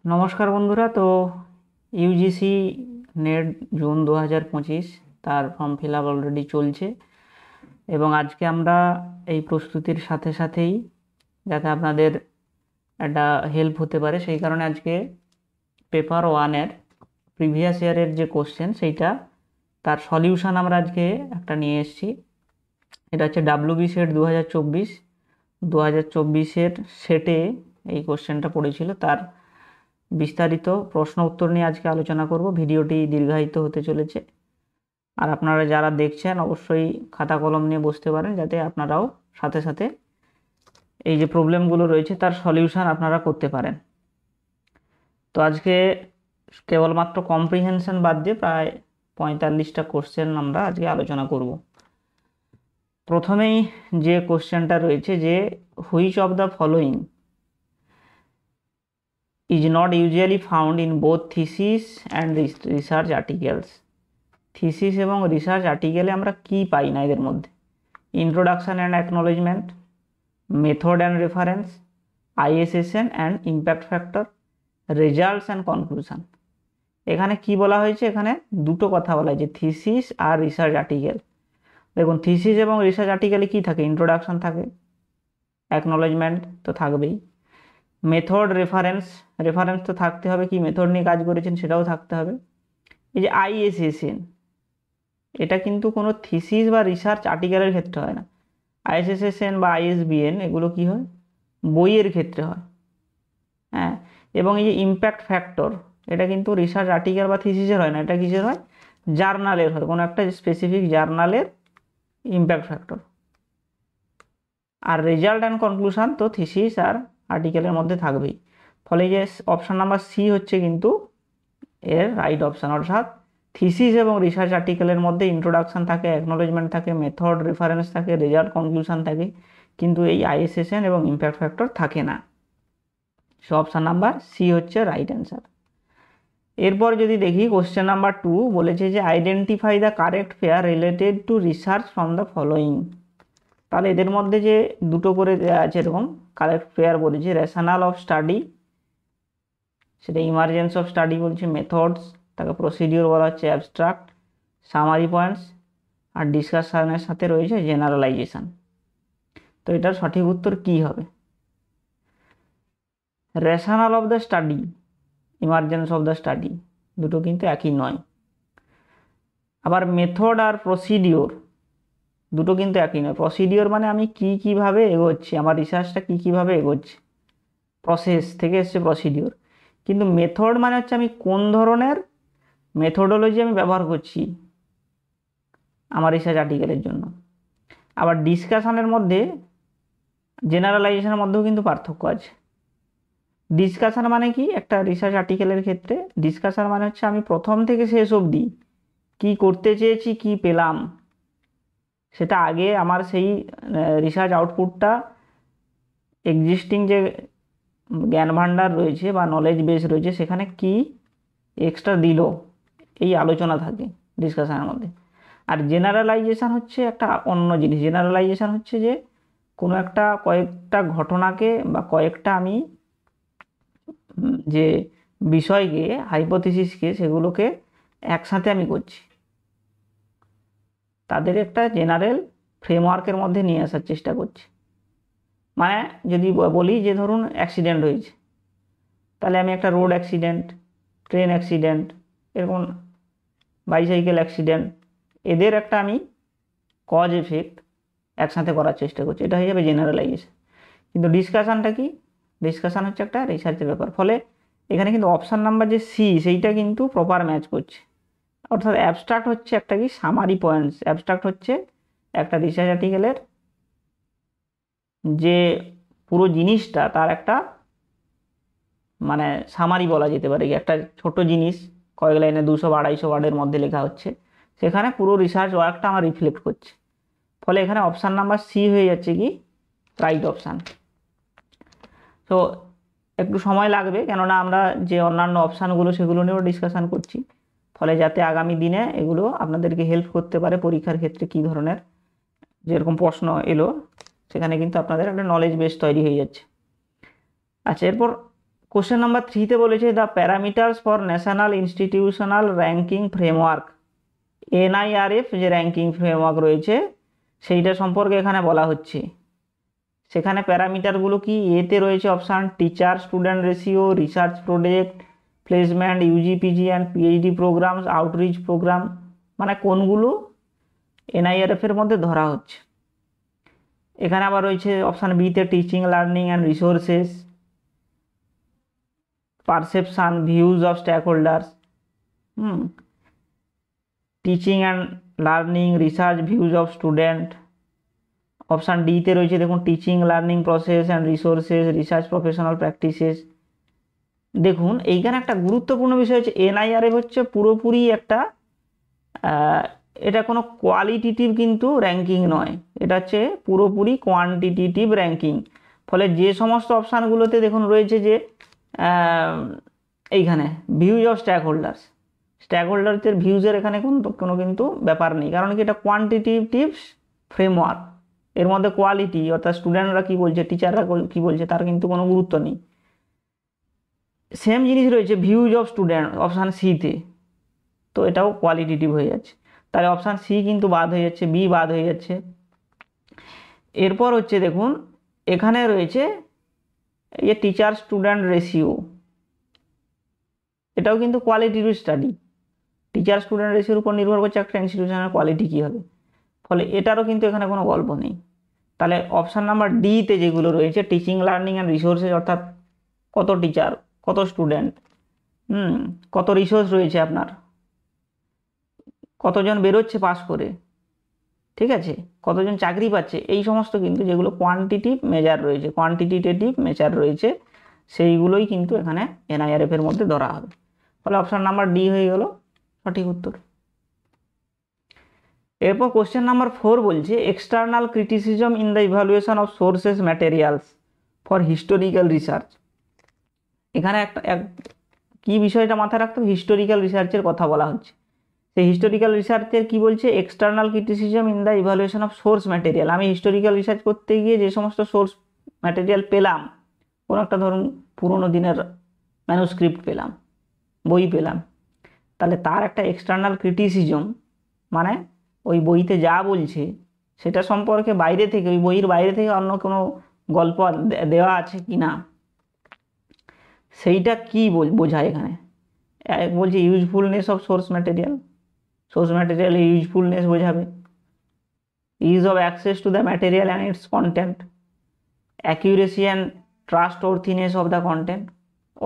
নমস্কার বন্ধুরা। তো ইউজিসি নেট জুন 2025 তার ফর্ম ফিল আপ অলরেডি চলছে এবং আজকে আমরা এই প্রস্তুতির সাথে সাথেই যাতে আপনাদের একটা হেল্প হতে পারে সেই কারণে আজকে পেপার ওয়ানের প্রিভিয়াস ইয়ারের যে কোশ্চেন সেইটা তার সলিউশন আমরা আজকে একটা নিয়ে এসেছি। এটা হচ্ছে ডাব্লিউবি সেট 2024 সেটে এই কোশ্চেনটা পড়েছিল, তার বিস্তারিত প্রশ্ন উত্তর নিয়ে আজকে আলোচনা করব। ভিডিওটি দীর্ঘায়িত হতে চলেছে, আর আপনারা যারা দেখছেন অবশ্যই খাতা কলম নিয়ে বসতে পারেন যাতে আপনারাও সাথে সাথে এই যে প্রবলেমগুলো রয়েছে তার সলিউশন আপনারা করতে পারেন। তো আজকে কেবলমাত্র কম্প্রিহেনশন বাদ দিয়ে প্রায় 45টা কোশ্চেন আমরা আজকে আলোচনা করব। প্রথমেই যে কোশ্চেনটা রয়েছে যে which of the following is not usually found in both thesis and research articles। Thesis এবং রিসার্চ আর্টিকেলে আমরা কি পাই না এদের মধ্যে? Introduction and acknowledgement, method and reference, ISSN and impact factor, results and conclusion. এখানে কি বলা হয়েছে? এখানে দুটো কথা বলা হয়েছে, থিসিস আর রিসার্চ আর্টিকেল। দেখুন, থিসিস এবং রিসার্চ আর্টিকেলে কি থাকে? ইন্ট্রোডাকশন থাকে, অ্যাকনোলেজমেন্ট তো থাকবেই, মেথড রেফারেন্স তো থাকতে হবে, কি মেথড নিয়ে কাজ করেছেন সেটাও থাকতে হবে। এই যে আইএসএসএন, এটা কিন্তু কোনো থিসিস বা রিসার্চ আর্টিকেলের ক্ষেত্রে হয় না। আইএসএসএন বা আইএসবিএন এগুলো কি হয়? বইয়ের ক্ষেত্রে হয়। হ্যাঁ, এবং এই যে ইম্প্যাক্ট ফ্যাক্টর, এটা কিন্তু রিসার্চ আর্টিকেল বা থিসিসের হয় না, এটা কিসের হয়? জার্নালের হয়, কোনো একটা স্পেসিফিক জার্নালের ইম্প্যাক্ট ফ্যাক্টর। আর রেজাল্ট অ্যান্ড কনক্লুশন তো থিসিস আর আর্টিকেলের মধ্যে থাকবেই। ফলে যে অপশান নাম্বার সি হচ্ছে কিন্তু এর রাইট অপশান, অর্থাৎ থিসিস এবং রিসার্চ আর্টিকেলের মধ্যে ইন্ট্রোডাকশন থাকে, অ্যাকনোলেজমেন্ট থাকে, মেথড রেফারেন্স থাকে, রেজাল্ট কনক্লুশন থাকে, কিন্তু এই আইএসএসএন এবং ইম্প্যাক্ট ফ্যাক্টর থাকে না। সো অপশান নাম্বার সি হচ্ছে রাইট অ্যান্সার। এরপর যদি দেখি কোশ্চেন নাম্বার 2 বলেছে যে identify the correct pair related to research from the following. তাহলে এদের মধ্যে যে দুটো করে দেওয়া আছে এরকম কারেক্ট পেয়ার বলেছে, রেশনাল অফ স্টাডি, সেটা ইমার্জেন্স অফ স্টাডি বলছে, মেথডস, তাকে প্রসিডিওর বলা হচ্ছে, অ্যাবস্ট্রাক্ট, সামারি পয়েন্টস, আর ডিসকাশনের সাথে রয়েছে জেনারেলাইজেশন। তো এটার সঠিক উত্তর কি হবে? Rational of the study, emergence of the study দুটো কিন্তু একই নয়। আবার মেথড আর প্রসিডিওর দুটো কিন্তু একই নয়। প্রসিডিওর মানে আমি কিভাবে এগোচ্ছি, আমার রিসার্চটা কিভাবে এগোচ্ছে, প্রসেস থেকে এসছে প্রসিডিওর। কিন্তু মেথড মানে হচ্ছে আমি কোন ধরনের মেথোডোলজি আমি ব্যবহার করছি আমার রিসার্চ আর্টিকেলের জন্য। আবার ডিসকাশনের মধ্যে জেনারেলাইজেশনের মধ্যেও কিন্তু পার্থক্য আছে। ডিসকাশন মানে কি? একটা রিসার্চ আর্টিকেলের ক্ষেত্রে ডিসকাশন মানে হচ্ছে আমি প্রথম থেকে শেষ অবধি কি করতে চেয়েছি, কি পেলাম, সেটা আগে আমার সেই রিসার্চ আউটপুটটা এক্সিস্টিং যে জ্ঞান ভাণ্ডার রয়েছে বা নলেজ বেস রয়েছে সেখানে কি এক্সট্রা দিল, এই আলোচনা থাকে ডিসকাশনের মধ্যে। আর জেনারেলাইজেশন হচ্ছে একটা অন্য জিনিস। জেনারেলাইজেশন হচ্ছে যে কোনো একটা কয়েকটা ঘটনাকে বা কয়েকটা আমি যে বিষয়কে, হাইপোথিসিসকে, সেগুলোকে একসাথে আমি করছি, তাদের একটা জেনারেল ফ্রেমওয়ার্কের মধ্যে নিয়ে আসার চেষ্টা করছি। মানে যদি বলি যে ধরুন অ্যাক্সিডেন্ট হয়েছে, তাহলে আমি একটা রোড অ্যাক্সিডেন্ট, ট্রেন অ্যাক্সিডেন্ট, এরকম বাইসাইকেল অ্যাক্সিডেন্ট, এদের একটা আমি কজ এফেক্ট একসাথে করার চেষ্টা করছি, এটা হয়ে যাবে জেনারেলাইজেশন। কিন্তু ডিসকাশনটা কি? ডিসকাশন হচ্ছে একটা রিসার্চের ব্যাপার। ফলে এখানে কিন্তু অপশান নাম্বার যে সি সেইটা কিন্তু প্রপার ম্যাচ করছে। অর্থাৎ অ্যাবস্ট্রাক্ট হচ্ছে একটা কি সামারি পয়েন্টস। অ্যাবস্ট্রাক্ট হচ্ছে একটা রিসার্চ আর্টিকেলের যে পুরো জিনিসটা তার একটা মানে সামারি বলা যেতে পারে, কি একটা ছোট জিনিস কয়েক লাইনে 200-250 ওয়ার্ডের মধ্যে লেখা হচ্ছে, সেখানে পুরো রিসার্চ ওয়ার্কটা আমার রিফ্লেক্ট করছে। ফলে এখানে অপশান নাম্বার সি হয়ে যাচ্ছে কি রাইট অপশান। তো একটু সময় লাগবে, কেননা আমরা যে অন্যান্য অপশানগুলো সেগুলো নিয়েও ডিসকাশান করছি। ফলে যাতে আগামী দিনে এগুলো আপনাদেরকে হেল্প করতে পারে পরীক্ষার ক্ষেত্রে, কী ধরনের যেরকম প্রশ্ন এলো সেখানে কিন্তু আপনাদের একটা নলেজ বেস তৈরি হয়ে যাচ্ছে। আচ্ছা, এরপর কোশ্চেন নাম্বার 3-তে বলেছে the parameters for national institutional ranking framework, NIRF যে র্যাঙ্কিং ফ্রেমওয়ার্ক রয়েছে সেইটা সম্পর্কে এখানে বলা হচ্ছে। সেখানে প্যারামিটারগুলো কি? এতে রয়েছে option teacher student ratio, research project, placement, UG PG and PhD programs, outreach program, মানে কোনগুলো NIRF এর মধ্যে ধরা হচ্ছে। এখানে আবার রয়েছে অপশান বিতে teaching learning and resources, perception, views of stakeholders, teaching and learning, research, views of student. Option ডিতে রয়েছে দেখুন teaching learning process and resources, research professional practices. দেখুন এইখানে একটা গুরুত্বপূর্ণ বিষয় হচ্ছে NIRF হচ্ছে পুরোপুরি একটা এটা কোনো কোয়ালিটেটিভ কিন্তু র্যাঙ্কিং নয়, এটা হচ্ছে পুরোপুরি কোয়ান্টিটেটিভ র্যাঙ্কিং। ফলে যে সমস্ত অপশানগুলোতে দেখুন রয়েছে যে এইখানে ভিউজ অফ স্টেক হোল্ডার্সের ভিউজের এখানে কোনো কিন্তু ব্যাপার নেই, কারণ কি এটা কোয়ান্টিটেটিভ ফ্রেমওয়ার্ক, এর মধ্যে কোয়ালিটি অর্থাৎ স্টুডেন্টরা কী বলছে, টিচাররা কী বলছে তার কিন্তু কোনো গুরুত্ব নেই। সেম জিনিস রয়েছে ভিউজ অফ স্টুডেন্ট অপশান সিতে, তো এটাও কোয়ালিটেটিভ হয়ে যাচ্ছে, তাহলে অপশান সি কিন্তু বাদ হয়ে যাচ্ছে, বি বাদ হয়ে যাচ্ছে। এরপর হচ্ছে দেখুন এখানে রয়েছে এই টিচার স্টুডেন্ট রেশিও, এটাও কিন্তু কোয়ালিটেটিভ স্টাডি, টিচার স্টুডেন্ট রেশিওর উপর নির্ভর করছে একটা ইনস্টিটিউশনের কোয়ালিটি কী হবে, ফলে এটারও কিন্তু এখানে কোনো গল্প নেই। তাহলে অপশান নাম্বার ডিতে যেগুলো রয়েছে টিচিং লার্নিং অ্যান্ড রিসোর্সেস, অর্থাৎ কত টিচার, কত স্টুডেন্ট, কত রিসোর্স রয়েছে আপনার, কতজন বেরোচ্ছে পাস করে, ঠিক আছে, কতজন চাকরি পাচ্ছে, এই সমস্ত কিন্তু যেগুলো কোয়ান্টিটিভ মেজার রয়েছে সেইগুলোই কিন্তু এখানে NIRF এর মধ্যে ধরা হবে। ফলে অপশান নাম্বার ডি হয়ে গেল সঠিক উত্তর। এরপর কোশ্চেন নাম্বার 4 বলছে external criticism in the evaluation of sources materials for historical research. এখানে কি বিষয়টা মাথায় রাখতে হবে, হিস্টোরিক্যাল রিসার্চের কথা বলা হচ্ছে। সেই হিস্টোরিক্যাল রিসার্চের কি বলছে, external criticism in the evaluation of source material. আমি হিস্টোরিক্যাল রিসার্চ করতে গিয়ে যে সমস্ত সোর্স ম্যাটেরিয়াল পেলাম, কোনো একটা ধরুন পুরোনো দিনের ম্যানুস্ক্রিপ্ট পেলাম, বই পেলাম, তাহলে তার একটা এক্সটার্নাল ক্রিটিসিজম মানে ওই বইতে যা বলছে সেটা সম্পর্কে বাইরে থেকে, ওই বইয়ের বাইরে থেকে অন্য কোনো গল্প দেওয়া আছে কি না, সেইটা কি বোঝায় এখানে। বলছে usefulness of source material usefulness বোঝাবে, ease of access to the material and its content, accuracy and trustworthiness of the content,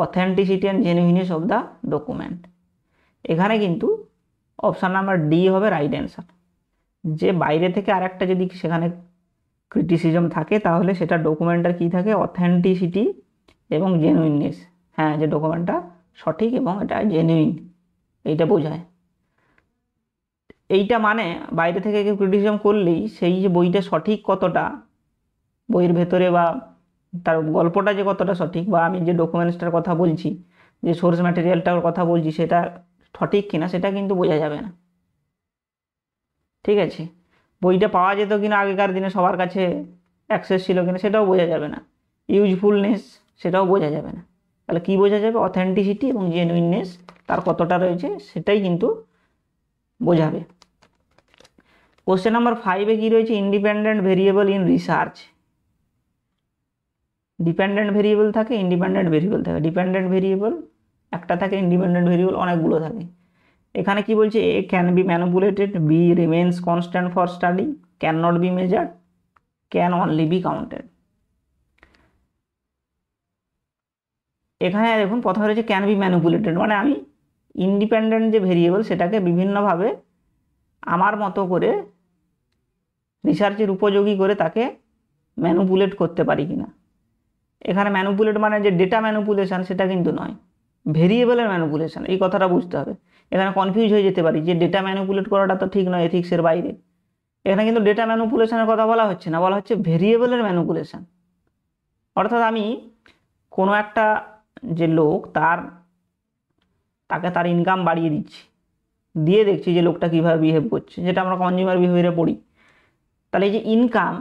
authenticity and genuineness of the document. এখানে কিন্তু অপশান নাম্বার ডি হবে রাইট অ্যান্সার। যে বাইরে থেকে আরেকটা যদি সেখানে ক্রিটিসিজম থাকে তাহলে সেটা ডকুমেন্টটার কী থাকে, অথেন্টিসিটি এবং জেনুইননেস, হ্যাঁ যে ডকুমেন্টটা সঠিক এবং এটা জেনুইন, এইটা বোঝায়। এইটা মানে বাইরে থেকে কেউ ক্রিটিসিজম করলেই সেই যে বইটা সঠিক কতটা, বইয়ের ভেতরে বা তার গল্পটা যে কতটা সঠিক, বা আমি যে ডকুমেন্টসটার কথা বলছি, যে সোর্স ম্যাটেরিয়ালটার কথা বলছি সেটা সঠিক কিনা সেটা কিন্তু বোঝা যাবে না, ঠিক আছে। বইটা পাওয়া যেত কিনা আগেকার দিনে সবার কাছে অ্যাক্সেস ছিল কিনা সেটাও বোঝা যাবে না, ইউজফুলনেস সেটাও বোঝা যাবে না। তাহলে কি বোঝা যাবে, অথেন্টিসিটি এবং জেনুইননেস তার কতটা রয়েছে সেটাই কিন্তু বোঝাবে। কোশ্চেন নাম্বার 5-এ কী রয়েছে, independent variable in research. Dependent variable থাকে, ইন্ডিপেন্ডেন্ট ভেরিয়েবল থাকে। ডিপেন্ডেন্ট ভেরিয়েবল একটা থাকে, ইন্ডিপেন্ডেন্ট ভেরিয়েবল অনেকগুলো থাকে। এখানে কি বলছে, A can be manipulated, B remains constant for study, can not be measured, can only be counted. এখানে দেখুন প্রথমে রয়েছে ক্যান বি ম্যানিপুলেটেড, মানে আমি ইন্ডিপেন্ডেন্ট যে ভেরিয়েবল সেটাকে বিভিন্নভাবে আমার মতো করে রিসার্চের উপযোগী করে তাকে ম্যানিপুলেট করতে পারি কিনা। এখানে ম্যানিপুলেট মানে যে ডেটা ম্যানিপুলেশন সেটা কিন্তু নয়, ভেরিয়েবলের ম্যানিপুলেশন, এই কথাটা বুঝতে হবে। এখানে কনফিউজ হয়ে যেতে পারি যে ডেটা ম্যানিপুলেট করাটা তো ঠিক নয়, এথিক্সের বাইরে। এখানে কিন্তু ডেটা ম্যানিপুলেশনের কথা বলা হচ্ছে না, বলা হচ্ছে ভেরিয়েবলের ম্যানিপুলেশন। অর্থাৎ আমি কোনো একটা যে লোক তাকে তার ইনকাম বাড়িয়ে দিচ্ছি, দিয়ে দেখছি যে লোকটা কীভাবে বিহেভ করছে, যেটা আমরা কনজিউমার বিহেভিয়ারে পড়ি। তাহলে এই যে ইনকাম,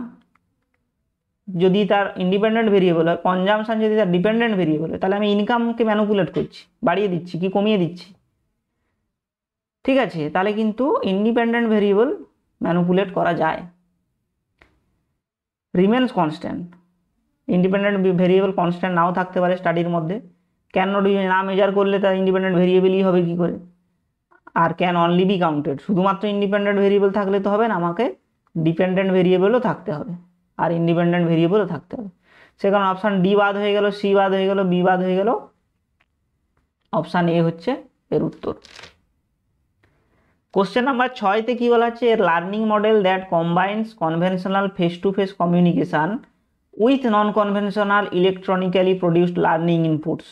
যদি তার ইন্ডিপেন্ডেন্ট ভেরিয়েবল হয়, কনজামশন যদি তার ডিপেন্ডেন্ট ভেরিয়েবল হয়, তাহলে আমি ইনকামকে ম্যানুপুলেট করছি, বাড়িয়ে দিচ্ছি কি কমিয়ে দিচ্ছি। ঠিক আছে, তাহলে কিন্তু ইন্ডিপেন্ডেন্ট ভেরিয়েবল ম্যানুপুলেট করা যায়। Remains constant, independent variable constant নাও থাকতে পারে স্টাডির মধ্যে। ক্যান নট না মেজার করলে তার ইন্ডিপেন্ডেন্ট ভেরিয়েবলই হবে কি করে। আর ক্যান অনলি বি কাউন্টেড, শুধুমাত্র ইন্ডিপেন্ডেন্ট ভেরিয়েবল থাকলে তো হবে না, আমাকে ডিপেন্ডেন্ট ভেরিয়েবলও থাকতে হবে আর ইন্ডিপেন্ডেন্ট ভেরিয়েবলও থাকতে হবে। সে কারণে অপশান ডি বাদ হয়ে গেল, সি বাদ হয়ে গেল, বি বাদ হয়ে গেল, অপশান এ হচ্ছে এর উত্তর। কোশ্চেন নাম্বার 6-তে কি বলা হচ্ছে, এর learning model that combines conventional face to face communication with non conventional electronically produced learning inputs.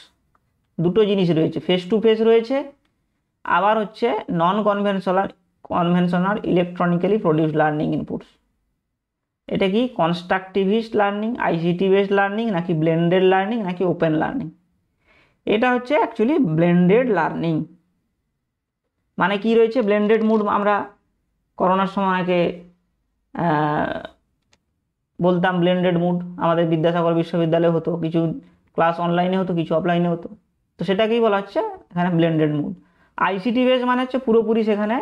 দুটো জিনিস রয়েছে, ফেস টু ফেস রয়েছে, আবার হচ্ছে নন conventional electronically produced learning inputs. এটা কি constructivist learning, ICT based learning, নাকি ব্লেন্ডেড লার্নিং, নাকি ওপেন লার্নিং? এটা হচ্ছে অ্যাকচুয়ালি ব্লেন্ডেড লার্নিং। মানে কি রয়েছে, ব্লেন্ডেড মুড আমরা করোনার সময় আগে বলতাম ব্লেন্ডেড মুড, আমাদের বিদ্যাসাগর বিশ্ববিদ্যালয়ে হতো, কিছু ক্লাস অনলাইনে হতো, কিছু অফলাইনে হতো, তো সেটাকেই বলা হচ্ছে এখানে ব্লেন্ডেড মুড। আইসিটি বেস মানে হচ্ছে পুরোপুরি সেখানে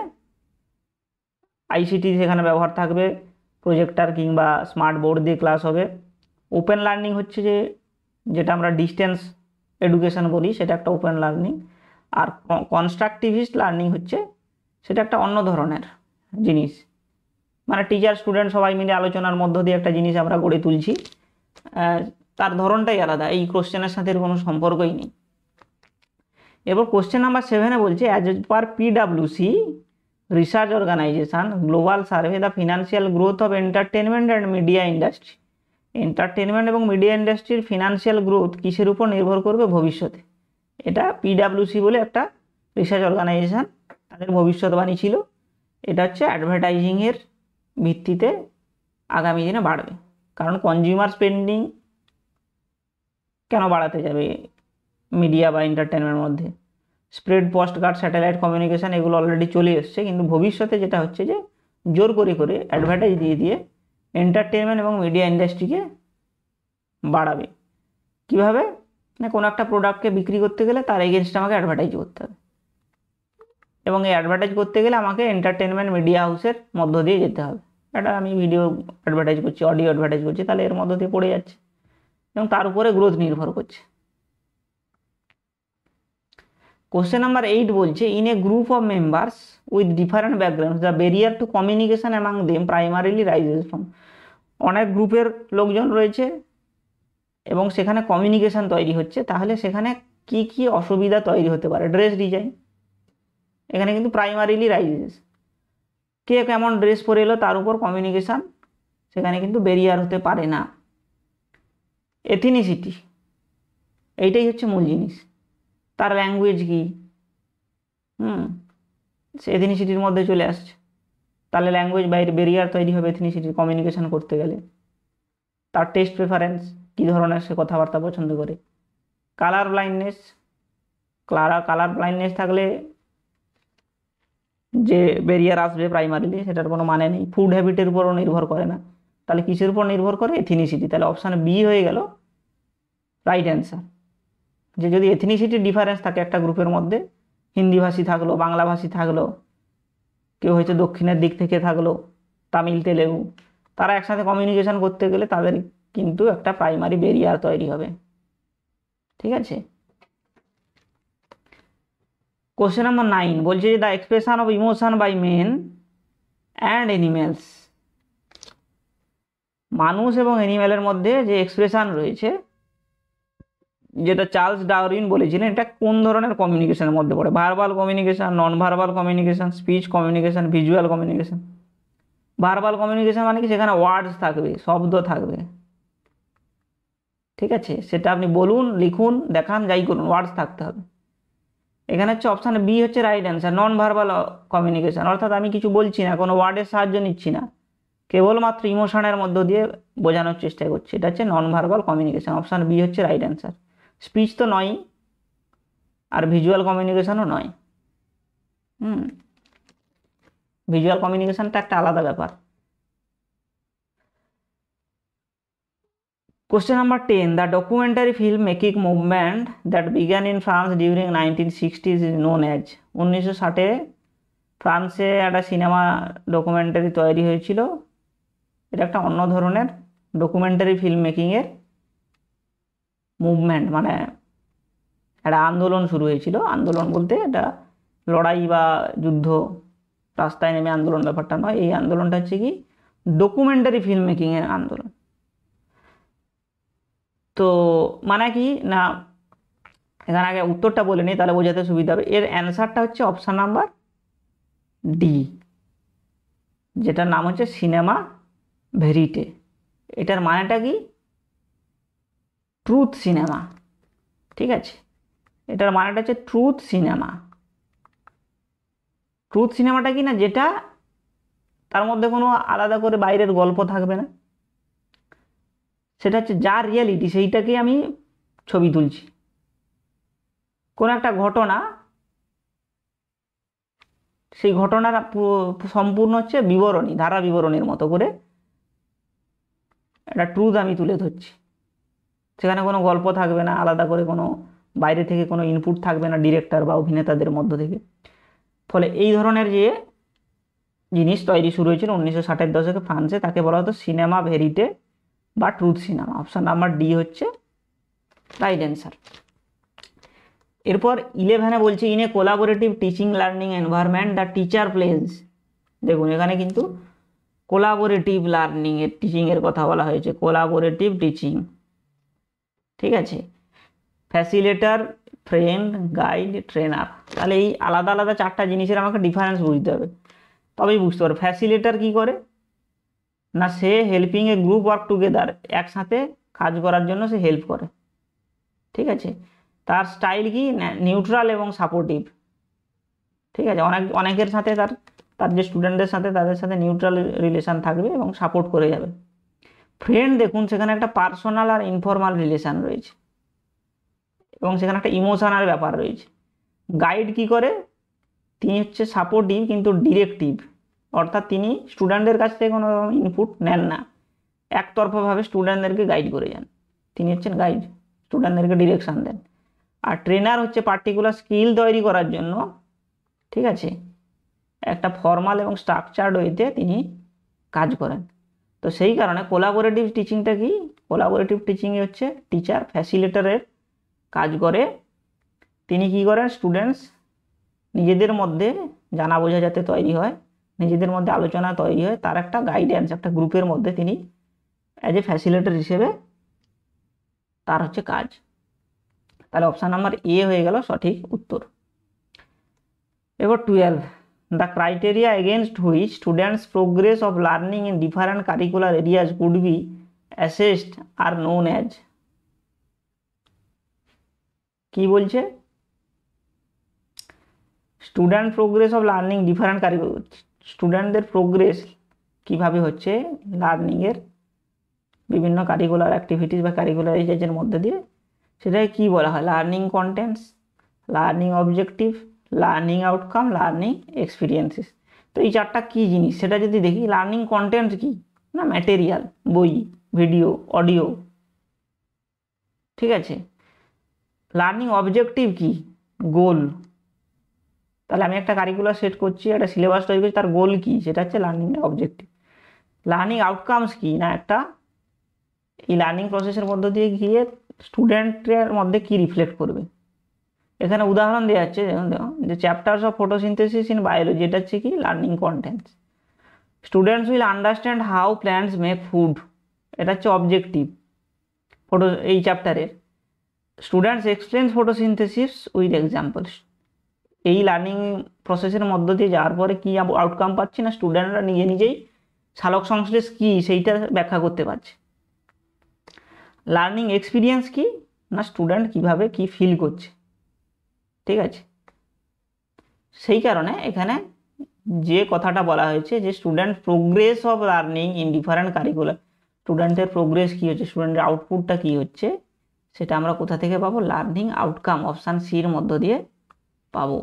আইসিটি সেখানে ব্যবহার থাকবে, প্রজেক্টর কিংবা স্মার্ট বোর্ড দিয়ে ক্লাস হবে। ওপেন লার্নিং হচ্ছে যেটা আমরা ডিস্টেন্স এডুকেশন বলি, সেটা একটা ওপেন লার্নিং। আর কনস্ট্রাকটিভিস্ট লার্নিং হচ্ছে সেটা একটা অন্য ধরনের জিনিস, মানে টিচার স্টুডেন্ট সবাই মিলে আলোচনার মধ্য দিয়ে একটা জিনিস আমরা গড়ে তুলছি, তার ধরনটাই আলাদা, এই কোশ্চেনের সাথে কোনো সম্পর্কই নেই। এবার কোশ্চেন নাম্বার 7-এ বলছে, অ্যাজ পার পিডাব্লিউসি research organisation global survey the financial growth of entertainment and media industry. Entertainment এবং মিডিয়া ইন্ডাস্ট্রির ফিনান্সিয়াল গ্রোথ কিসের উপর নির্ভর করবে ভবিষ্যতে? এটা পিডাব্লিউসি বলে একটা রিসার্চ অর্গানাইজেশন, তাদের ভবিষ্যৎবাণী ছিল এটা হচ্ছে অ্যাডভার্টাইজিংয়ের ভিত্তিতে আগামী দিনে বাড়বে। কারণ কনজিউমার স্পেন্ডিং কেন বাড়াতে যাবে মিডিয়া বা এন্টারটেনমেন্টের মধ্যে? স্প্রেড, পোস্টকার্ড, স্যাটেলাইট কমিউনিকেশান এগুলো অলরেডি চলে এসছে, কিন্তু ভবিষ্যতে যেটা হচ্ছে যে জোর করে করে অ্যাডভার্টাইজ দিয়ে দিয়ে এন্টারটেনমেন্ট এবং মিডিয়া ইন্ডাস্ট্রিকে বাড়াবে। কীভাবে না, কোনো একটা প্রোডাক্টকে বিক্রি করতে গেলে তার এগেনস্টে আমাকে অ্যাডভার্টাইজ করতে হবে, এবং এই অ্যাডভার্টাইজ করতে গেলে আমাকে এন্টারটেনমেন্ট মিডিয়া হাউসের মধ্য দিয়ে যেতে হবে। এটা আমি ভিডিও অ্যাডভার্টাইজ করছি, অডিও অ্যাডভার্টাইজ করছি, তাহলে এর মধ্য দিয়ে পড়ে যাচ্ছে এবং তার উপরে গ্রোথ নির্ভর করছে। কোশ্চেন নাম্বার 8 বলছে, in a group of members with different background the barrier two communication among them primarily rises from. অনেক গ্রুপের লোকজন রয়েছে এবং সেখানে কমিউনিকেশন তৈরি হচ্ছে, তাহলে সেখানে কি কি অসুবিধা তৈরি হতে পারে? ড্রেস ডিজাইন, এখানে কিন্তু প্রাইমারিলি রাইজেস, কে কেমন ড্রেস পরে এলো তার উপর কমিউনিকেশান সেখানে কিন্তু ব্যারিয়ার হতে পারে না। এথনিসিটি, এইটাই হচ্ছে মূল জিনিস, তার ল্যাঙ্গুয়েজ কি, সে এথনিসিটির মধ্যে চলে আসছে, তাহলে ল্যাঙ্গুয়েজ বাইরে ব্যারিয়ার তৈরি হবে এথনিসিটির কমিউনিকেশান করতে গেলে। তার টেস্ট প্রেফারেন্স, কী ধরনের সে কথাবার্তা পছন্দ করে। কালার ব্লাইন্ডনেস, কালার ব্লাইন্ডনেস থাকলে যে ব্যারিয়ার আসবে প্রাইমারিলি সেটার কোনো মানে নেই। ফুড হ্যাবিটের উপরও নির্ভর করে না, তাহলে কিসের উপর নির্ভর করে? এথনিসিটি। তাহলে অপশান বি হয়ে গেল রাইট অ্যান্সার। যে যদি এথনিসিটির ডিফারেন্স থাকে একটা গ্রুপের মধ্যে, হিন্দিভাষী থাকলো, বাংলাভাষী থাকলো, কেউ হয়তো দক্ষিণের দিক থেকে থাকলো, তামিল, তেলেগু, তারা একসাথে কমিউনিকেশান করতে গেলে তাদের কিন্তু একটা প্রাইমারি ব্যারিয়ার তৈরি হবে। ঠিক আছে। কোশ্চেন নাম্বার 9 বলছে যে the expression of emotion by men and animals, মানুষ এবং অ্যানিম্যালের মধ্যে যে এক্সপ্রেশন রয়েছে, যেটা চার্লস ডারউইন বলেছিলেন, এটা কোন ধরনের কমিউনিকেশনের মধ্যে পড়ে? ভার্বাল কমিউনিকেশন, নন verbal communication, speech communication, visual communication. Verbal communication মানে কি, সেখানে ওয়ার্ডস থাকবে, শব্দ থাকবে। ঠিক আছে, সেটা আপনি বলুন, লিখুন, দেখান, যাই করুন, ওয়ার্ডস থাকতে হবে। এখানে হচ্ছে অপশান বি হচ্ছে রাইট অ্যান্সার, নন ভার্বাল কমিউনিকেশন, অর্থাৎ আমি কিছু বলছি না, কোনো ওয়ার্ডের সাহায্য নিচ্ছি না, কেবলমাত্র ইমোশনের মধ্য দিয়ে বোঝানোর চেষ্টা করছি, এটা হচ্ছে non verbal communication. Option B হচ্ছে রাইট অ্যান্সার। স্পিচ তো নয়, আর ভিজুয়াল কমিউনিকেশনও নয়। ভিজুয়াল কমিউনিকেশনটা একটা আলাদা ব্যাপার। Question number 10. The documentary film making movement that began in France during 1960s is known as 1960 ফ্রান্সে একটা সিনেমা ডকুমেন্টারি তৈরি হয়েছিল, এটা একটা অন্য ধরনের ডকুমেন্টারি ফিল্ম মেকিংয়ের মুভমেন্ট, মানে একটা আন্দোলন শুরু হয়েছিল। আন্দোলন বলতে এটা লড়াই বা যুদ্ধ, রাস্তায় নেমে আন্দোলন ব্যাপারটা নয়। এই আন্দোলনটা হচ্ছে কি ডকুমেন্টারি ফিল্ম মেকিংয়ের আন্দোলন। তো মানে কি না, এখানে আগে উত্তরটা বলে নিই তাহলে বোঝাতে সুবিধা হবে। এর অ্যান্সারটা হচ্ছে অপশান নাম্বার ডি, যেটার নাম হচ্ছে সিনেমা ভেরিটে। এটার মানেটা কি ট্রুথ সিনেমা, ঠিক আছে, এটার মানেটা হচ্ছে ট্রুথ সিনেমা। ট্রুথ সিনেমাটা কি না, যেটা তার মধ্যে কোনো আলাদা করে বাইরের গল্প থাকবে না, সেটা হচ্ছে যা রিয়েলিটি সেইটাকে আমি ছবি তুলছি। কোনো একটা ঘটনা, সেই ঘটনার সম্পূর্ণ হচ্ছে বিবরণী, ধারা বিবরণীর মতো করে একটা ট্রুথ আমি তুলে ধরছি। সেখানে কোনো গল্প থাকবে না, আলাদা করে কোনো বাইরে থেকে কোনো ইনপুট থাকবে না ডিরেক্টর বা অভিনেতাদের মধ্য থেকে। ফলে এই ধরনের যে জিনিস তৈরি শুরু হয়েছিল 1960-এর দশকে ফ্রান্সে, তাকে বলা হতো সিনেমা ভেরিটে বা truth cinema. Option number D হচ্ছে রাইট অ্যান্সার। এরপর 11 বলছে in a collaborative teaching learning environment the teacher plays. দেখুন এখানে কিন্তু কোলাবোরেটিভ লার্নিং এর টিচিংয়ের কথা বলা হয়েছে, কোলাবোরেটিভ টিচিং, ঠিক আছে। ফ্যাসিলেটার, ফ্রেন্ড, গাইড, ট্রেনার। তাহলে এই আলাদা আলাদা চারটা জিনিসের আমাকে ডিফারেন্স বুঝতে হবে, তবেই বুঝতে পারবে। ফ্যাসিলেটার কি করে না, সে হেল্পিং এ গ্রুপ ওয়ার্ক টুগেদার, একসাথে কাজ করার জন্য সে হেল্প করে, ঠিক আছে। তার স্টাইল কি নিউট্রাল এবং সাপোর্টিভ, ঠিক আছে। অনেকের সাথে তার যে স্টুডেন্টদের সাথে তাদের সাথে নিউট্রাল রিলেশন থাকবে এবং সাপোর্ট করে যাবে। ফ্রেন্ড, দেখুন সেখানে একটা পার্সোনাল আর ইনফর্মাল রিলেশন রয়েছে এবং সেখানে একটা ইমোশনাল ব্যাপার রয়েছে। গাইড কি করে, তিনি হচ্ছে সাপোর্টিভ কিন্তু ডিরেক্টিভ, অর্থাৎ তিনি স্টুডেন্টদের কাছ থেকে কোনো ইনপুট নেন না, একতরফাভাবে স্টুডেন্টদেরকে গাইড করে যান, তিনি হচ্ছেন গাইড, স্টুডেন্টদেরকে ডিরেকশন দেন। আর ট্রেনার হচ্ছে পার্টিকুলার স্কিল তৈরি করার জন্য, ঠিক আছে, একটা ফর্মাল এবং স্ট্রাকচার্ড ওয়েতে তিনি কাজ করেন। তো সেই কারণে কোলাবোরেটিভ টিচিংটা কি, কোলাবোরেটিভ টিচিংয়ে হচ্ছে টিচার ফ্যাসিলিটেটরের কাজ করে। তিনি কি করেন, স্টুডেন্টস নিজেদের মধ্যে জানা বোঝা যাতে তৈরি হয়, নিজেদের মধ্যে আলোচনা তৈরি হয়, তার একটা গাইডেন্স, একটা গ্রুপের মধ্যে তিনি অ্যাজ এ ফ্যাসিলিটেটর হিসেবে তার হচ্ছে কাজ। তাহলে অপশান নাম্বার এ হয়ে গেল সঠিক উত্তর। এবার 12, the criteria against which students' progress of learning in different curricular areas could be assessed are known as। কি বলছে, student progress of learning different curricular, স্টুডেন্টদের প্রোগ্রেস কিভাবে হচ্ছে লার্নিংয়ের বিভিন্ন কারিকুলার অ্যাক্টিভিটিস বা কারিকুলার এজের মধ্যে দিয়ে, সেটাকে কি বলা হয়, learning contents, learning objective, learning outcome, learning experiences. তো এই চারটা কী জিনিস সেটা যদি দেখি, লার্নিং কন্টেন্টস কি না, ম্যাটেরিয়াল, বই, ভিডিও, অডিও, ঠিক আছে। লার্নিং অবজেক্টিভ কি, গোল, তাহলে আমি একটা কারিকুলার সেট করছি, একটা সিলেবাস তৈরি করছি, তার গোল কি, সেটা হচ্ছে লার্নিং অবজেক্টিভ। লার্নিং আউটকামস কি না, একটা এই লার্নিং প্রসেসের মধ্য দিয়ে গিয়ে স্টুডেন্টের মধ্যে কি রিফ্লেক্ট করবে। এখানে উদাহরণ দেওয়া যাচ্ছে, দেখুন যে chapters of photosynthesis in biology, এটা হচ্ছে কি learning contents. Students will understand how plants make food, এটা হচ্ছে অবজেক্টিভ এই চ্যাপ্টারের। Students explains photosynthesis with examples, এই লার্নিং প্রসেসের মধ্য দিয়ে যাওয়ার পরে কি আউটকাম পাচ্ছি না, স্টুডেন্টরা নিজেই সালোক সংশ্লেষ কি সেইটা ব্যাখ্যা করতে পারছে। লার্নিং এক্সপিরিয়েন্স কি না, স্টুডেন্ট কিভাবে কি ফিল করছে, ঠিক আছে। সেই কারণে এখানে যে কথাটা বলা হয়েছে যে student progress of learning in different curricular, স্টুডেন্টের প্রোগ্রেস কি হচ্ছে, স্টুডেন্টের আউটপুটটা কি হচ্ছে, সেটা আমরা কোথা থেকে পাবো, লার্নিং আউটকাম, অপশান সির মধ্য দিয়ে পাবো।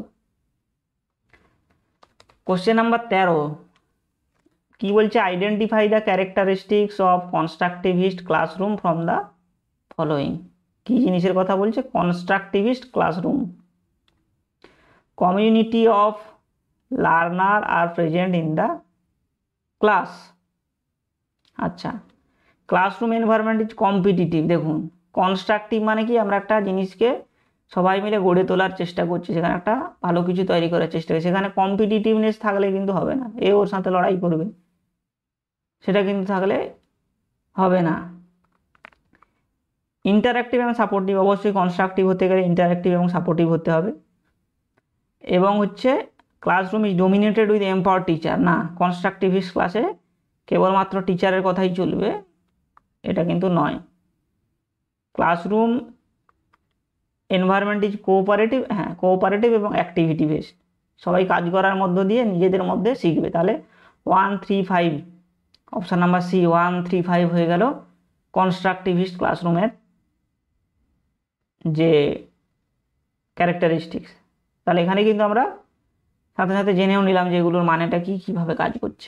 কোশ্চেন নাম্বার 13 কি বলছে, identify the characteristics of constructivist classroom from the following. কি জিনিসের কথা বলছে? Constructivist classroom. Community of learner are present in the class. আচ্ছা, ক্লাসরুম এনভায়রনমেন্ট ইজ কম্পিটিটিভ। দেখুন, কনস্ট্রাকটিভ মানে কি? আমরা একটা জিনিসকে সবাই মিলে গড়ে তোলার চেষ্টা করছি, সেখানে একটা ভালো কিছু তৈরি করার চেষ্টা করছি। সেখানে কম্পিটিটিভনেস থাকলে কিন্তু হবে না, এ ওর সাথে লড়াই করবে, সেটা কিন্তু থাকলে হবে না। ইন্টারঅ্যাক্টিভ এবং সাপোর্টিভ, অবশ্যই কনস্ট্রাকটিভ হতে গেলে ইন্টারঅ্যাক্টিভ এবং সাপোর্টিভ হতে হবে। এবং হচ্ছে classroom is dominated with empowered teacher. না, কনস্ট্রাকটিভিস্ট ক্লাসে কেবলমাত্র টিচারের কথাই চলবে, এটা কিন্তু নয়। Classroom environment is cooperative. হ্যাঁ, কোঅপারেটিভ এবং অ্যাক্টিভিটি বেসড, সবাই কাজ করার মধ্য দিয়ে নিজেদের মধ্যে শিখবে। তাহলে 1, 3, 5, অপশান নাম্বার সি 1, 3, 5 হয়ে গেল কনস্ট্রাকটিভিস্ট ক্লাসরুমের যে ক্যারেক্টারিস্টিক্স। তাহলে এখানে কিন্তু আমরা সাথে সাথে জেনেও নিলাম যে এগুলোর মানেটা কি, কীভাবে কাজ করছে।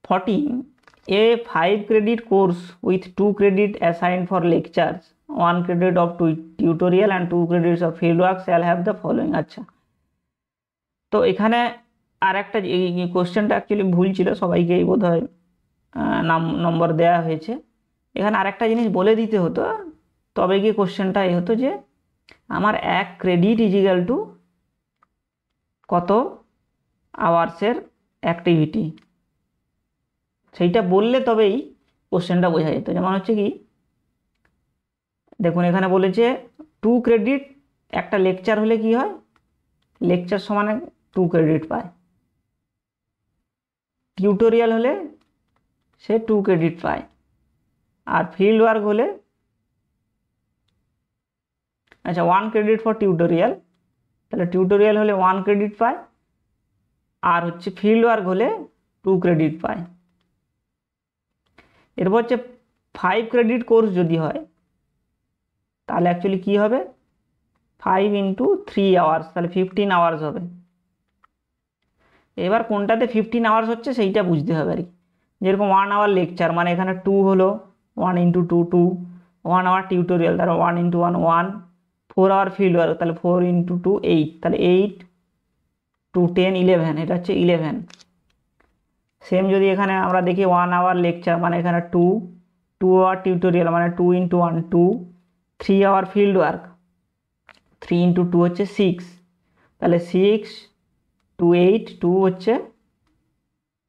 14, a 5 credit course with 2 credit assigned for lectures, 1 credit of tutorial and 2 credits of fieldwork shall have the following। আচ্ছা, তো এখানে আর একটা কোশ্চেনটা অ্যাকচুয়ালি ভুল ছিল, সবাইকেই বোধ হয় নম্বর দেওয়া হয়েছে। এখানে আরেকটা জিনিস বলে দিতে হতো, তবে গিয়ে কোশ্চেনটা এই হতো যে আমার 1 ক্রেডিট ইজিক্যাল টু কত আওয়ার্সের অ্যাক্টিভিটি, সেইটা বললে তবেই কোশ্চেনটা বোঝা যেত। যেমন হচ্ছে কি, দেখুন এখানে বলেছে 2 ক্রেডিট, একটা লেকচার হলে কি হয়? লেকচার সমানে 2 ক্রেডিট পায়। টিউটোরিয়াল হলে সে 2 ক্রেডিট পায়। আর ফিল্ড ওয়ার্ক হলে, আচ্ছা 1 ক্রেডিট ফর টিউটোরিয়াল, তাহলে টিউটোরিয়াল হলে 1 ক্রেডিট পায়, আর হচ্ছে ফিল্ড ওয়ার্ক হলে 2 ক্রেডিট পায়। এরপর হচ্ছে 5 ক্রেডিট কোর্স যদি হয়, তাহলে অ্যাকচুয়ালি কি হবে? 5 × 3 আওয়ার্স, তাহলে 15 আওয়ার্স হবে। এবার কোনটাতে 15 আওয়ার্স হচ্ছে সেইটা বুঝতে হবে আর কি। যেরকম 1 আওয়ার লেকচার, মানে এখানে 2 হলো, 1 × 2 2, 1 আওয়ার টিউটোরিয়াল, তাহলে 1 × 1 1, 4 আওয়ার ফিল্ড ওয়ার্ক, তাহলে 4 × 2 8, তাহলে 8, 2, 10, 11, এটা হচ্ছে 11। সেম যদি এখানে আমরা দেখি 1 আওয়ার লেকচার, মানে এখানে 2 আওয়ার টিউটোরিয়াল, মানে 2 × 1 2, 3 আওয়ার ফিল্ড ওয়ার্ক, 3 × 2 হচ্ছে 6, তাহলে 6, 2, 8, 2 হচ্ছে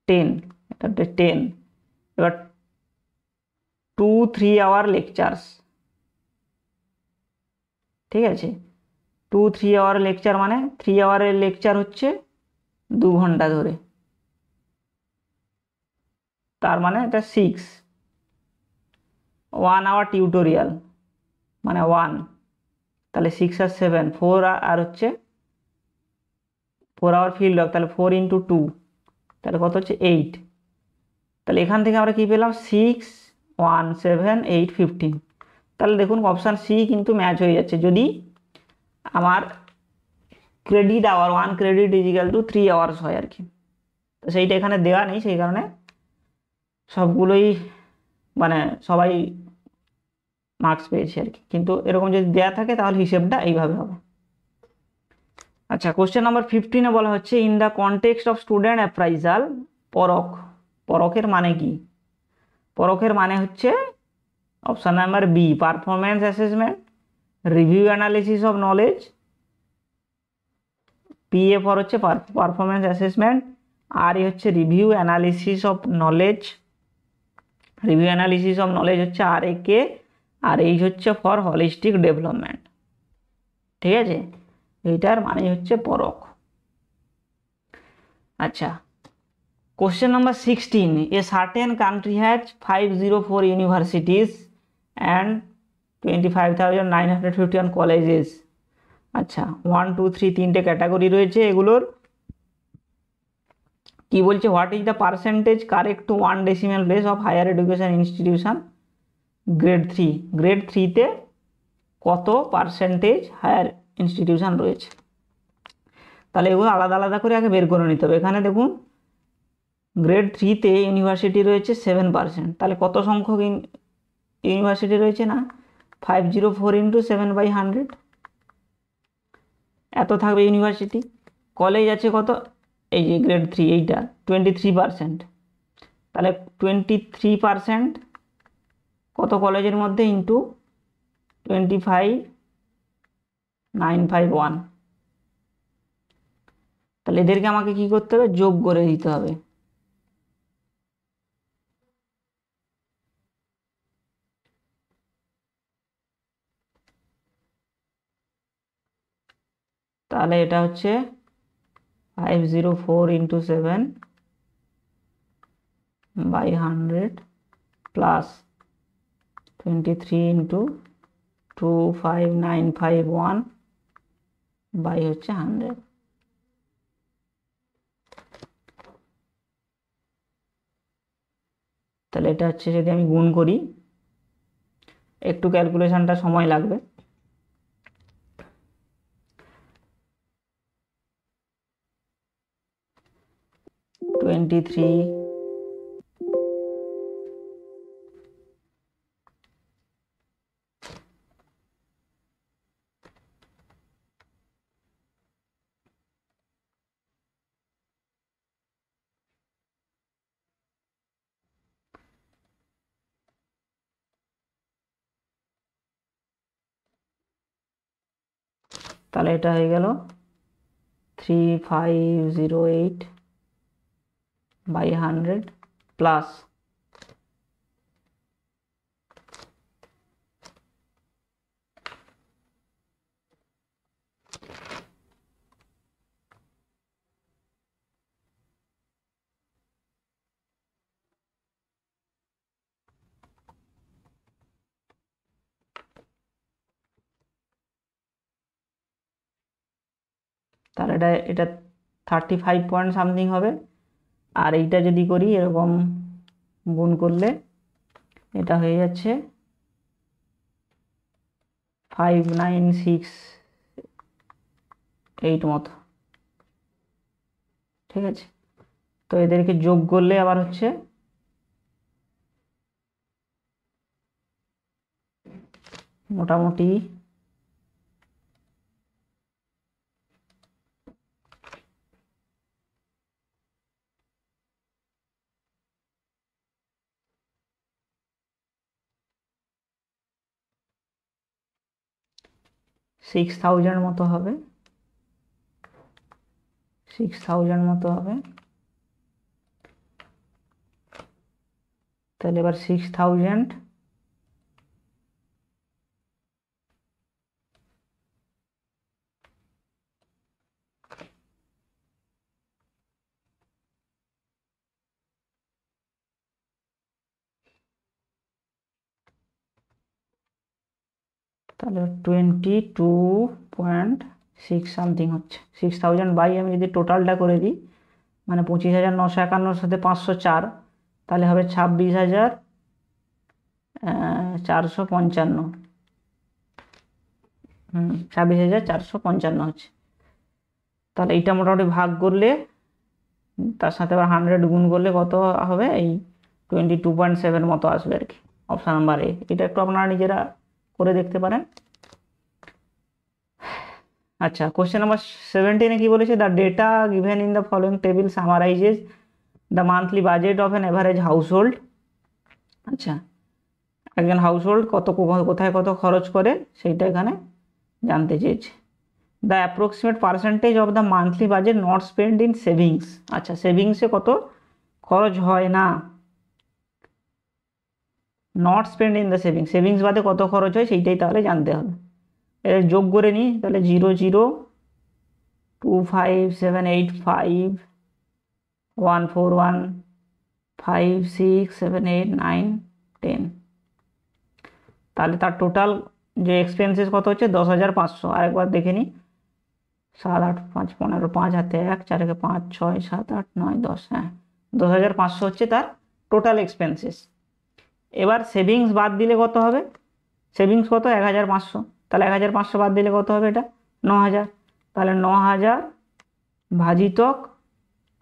10, এটা হচ্ছে 10। এবার 2, 3 আওয়ার লেকচার্স, ঠিক আছে, 2, 3 আওয়ার লেকচার, মানে 3 আওয়ারের লেকচার হচ্ছে 2 ঘন্টা ধরে, তার মানে এটা 6। 1 আওয়ার টিউটোরিয়াল মানে 1, তাহলে 6 আর 7, 4, আর হচ্ছে 4 আওয়ার ফিল্ড ওয়ার্ক, তাহলে 4 × 2, তাহলে কত হচ্ছে 8। তাহলে এখান থেকে আমরা কি পেলাম? 6, 1, 7, 8, 15। তাহলে দেখুন অপশান সি কিন্তু ম্যাচ হয়ে যাচ্ছে, যদি আমার credit hour 1 credit equal to 3 hours হয় আর কি। তো সেইটা এখানে দেওয়া নেই, সেই কারণে সবগুলোই মানে সবাই মার্কস পেয়েছে আর কি। কিন্তু এরকম যদি দেওয়া থাকে তাহলে হিসেবটা এইভাবে হবে। আচ্ছা, কোশ্চেন নাম্বার 15-এ বলা হচ্ছে in the context of student appraisal, Parakh. পরখের মানে কি? পরখের মানে হচ্ছে option number B, performance assessment, review analysis of knowledge. PA for হচ্ছে পারফরমেন্স অ্যাসেসমেন্ট, আর এ হচ্ছে রিভিউ অ্যানালিসিস অফ নলেজ। রিভিউ অ্যানালিসিস অফ নলেজ হচ্ছে আর এ কে, আর এইচ হচ্ছে ফর হলিস্টিক ডেভেলপমেন্ট। ঠিক আছে, এইটার মানে হচ্ছে পরখ। আচ্ছা, question number 16, a certain country has 504 universities and 25,951 colleges. আচ্ছা, 1, 2, 3, 3টে ক্যাটাগরি রয়েছে এগুলোর। কি বলছে? What is the percentage correct to 1 decimal place of higher education institution grade 3? Grade 3-তে কত পার্সেন্টেজ হায়ার ইনস্টিটিউশন রয়েছে? তাহলে এগুলো আলাদা আলাদা করে আগে বের করে নিতে হবে। এখানে দেখুন গ্রেড 3-তে ইউনিভার্সিটি রয়েছে 7%, তাহলে কত সংখ্যক ইউনিভার্সিটি রয়েছে না, 504 ইন্টু 7/100, এত থাকবে ইউনিভার্সিটি। কলেজ আছে কত, এই যে গ্রেড 3 এইটা 23%, তাহলে 23% কত কলেজের মধ্যে, ইন্টু 25,951, তাহলে এদেরকে আমাকে কি করতে হবে, যোগ করে দিতে হবে। তাহলে এটা হচ্ছে 504 ইন্টু 7/100 প্লাস 23 ইন্টু 25,951 বাই হচ্ছে 100। তাহলে এটা হচ্ছে, যদি আমি গুণ করি, একটু ক্যালকুলেশনটা সময় লাগবে। টোয়েন্টি-থ্রি তাহলে এটা হয়ে গেল 3508/100 প্লাস তাহলে এটা 35 পয়েন্ট সামথিং হবে। আর এইটা যদি করি এরকম গুণ করলে এটা হয়ে যাচ্ছে 5968 মতো, ঠিক আছে। তো এদেরকে যোগ করলে আবার হচ্ছে মোটামুটি 6000 মতো হবে, 6000 মতো হবে। তাহলে এবার 6000 তাহলে 22.6 সামথিং হচ্ছে। 6000 বাই আমি যদি টোটালটা করে দিই, মানে 25,951 সাথে 504, তাহলে হবে 26,455। 26,455 হচ্ছে। তাহলে এইটা মোটামুটি ভাগ করলে, তার সাথে আবার 100 গুণ করলে কত হবে, এই 22.7 মতো আসবে আর কি, অপশান নাম্বার এ। এটা একটু আপনারা নিজেরা করে দেখতে পারেন। আচ্ছা, কোশ্চেন নাম্বার 17 কি বলেছে, the data given in the following table summarises the monthly budget of an average household. আচ্ছা, একজন হাউস হোল্ড কোথায় কত খরচ করে সেইটা এখানে জানতে চেয়েছে। The approximate percentage of the monthly budget not spend in savings. আচ্ছা, সেভিংসে কত খরচ হয় না, not spend in the savings, savings বাদে কত খরচ হয় সেইটাই তাহলে জানতে হবে। এর যোগ করে নিই, তাহলে 002578514156789110, তাহলে তার টোটাল যে এক্সপেন্সেস কত হচ্ছে 10,500। আরেকবার দেখে নিই, 7 8 5 15 5 হাতে 1 4 একে 5 6 7 8 9 10, হ্যাঁ 10,500 হচ্ছে তার টোটাল এক্সপেন্সেস। এবার সেভিংস বাদ দিলে কত হবে, সেভিংস কত 1,500, তাহলে 1,500 বাদ দিলে কত হবে, এটা 9,000, তাহলে 9,000 ভাজিতক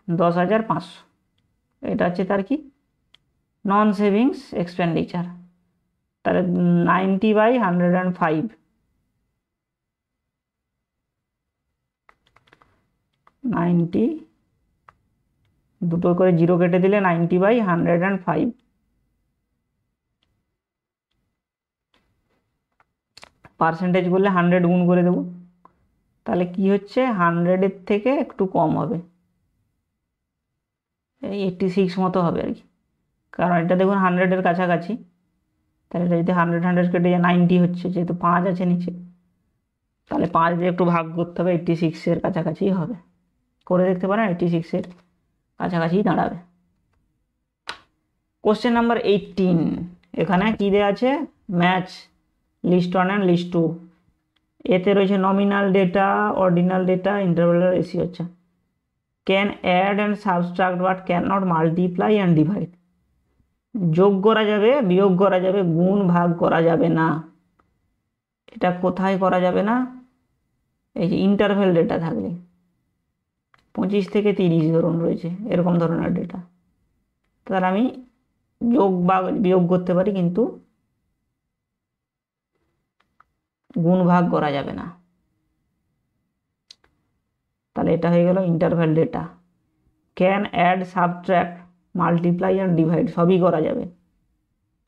10,500, এটা হচ্ছে তার কি নন সেভিংস এক্সপেন্ডিচার। তাহলে 90/105, 90, দুটো করে জিরো কেটে দিলে 90/105। পার্সেন্টেজ করলে 100 গুণ করে দেবো, তাহলে কি হচ্ছে 100-এর থেকে একটু কম হবে, এই 86 মতো হবে আর কি, কারণ এটা দেখুন 100-এর কাছাকাছি। তাহলে এটা যদি 100 কেটে যায় 90 হচ্ছে, যেহেতু 5 আছে নিচে, তাহলে 5 দিয়ে একটু ভাগ করতে হবে, 86-এর কাছাকাছি হবে। করে দেখতে পারেন, 86-এর কাছাকাছি দাঁড়াবে। কোশ্চেন নাম্বার 18, এখানে কি দেওয়া আছে, ম্যাচ লিস্ট 1 অ্যান্ড লিস্ট 2। এতে রয়েছে nominal data, ordinal data, interval ratio. আচ্ছা, can add and subtract but can not multiply and divide. যোগ করা যাবে, বিয়োগ করা যাবে, গুণ ভাগ করা যাবে না। এটা কোথায় করা যাবে না, এই যে ইন্টারভ্যাল ডেটা থাকলে, 25 থেকে 30 ধরুন রয়েছে এরকম ধরনের ডেটা, তাহলে আমি যোগ বা বিয়োগ করতে পারি, কিন্তু গুণ ভাগ করা যাবে না। তাহলে এটা হয়ে গেল interval data. Can add, subtract, multiply আর ডিভাইড সবই করা যাবে,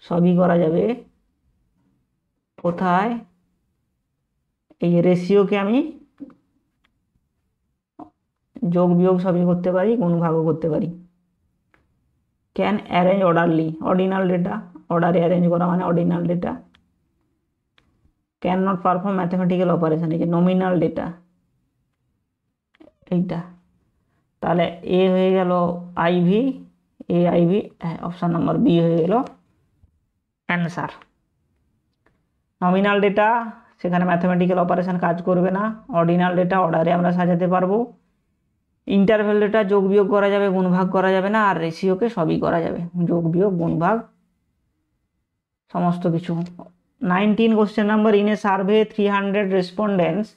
সবই করা যাবে। কোথায়, এই রেশিওকে আমি যোগ বিয়োগ সবই করতে পারি, গুণ ভাগও করতে পারি। Can arrange orderly, ordinal data, অর্ডারে অ্যারেঞ্জ করা মানে ordinal data. Can not perform mathematical operation, এই যে নমিনাল ডেটা এইটা। তাহলে এ হয়ে গেল আইভি, এ আইভি, অপশান নাম্বার বি হয়ে গেল অ্যান্সার। নমিনাল ডেটা, সেখানে ম্যাথমেটিক্যাল অপারেশন কাজ করবে না। অর্ডিনাল ডেটা, অর্ডারে আমরা সাজাতে পারবো। ইন্টারভ্যাল ডেটা, যোগ বিয়োগ করা যাবে, গুণ ভাগ করা যাবে না। আর রেশিওকে সবই করা যাবে, যোগ বিয়োগ গুণ ভাগ সমস্ত কিছু। 19 question number, in a survey 300 respondents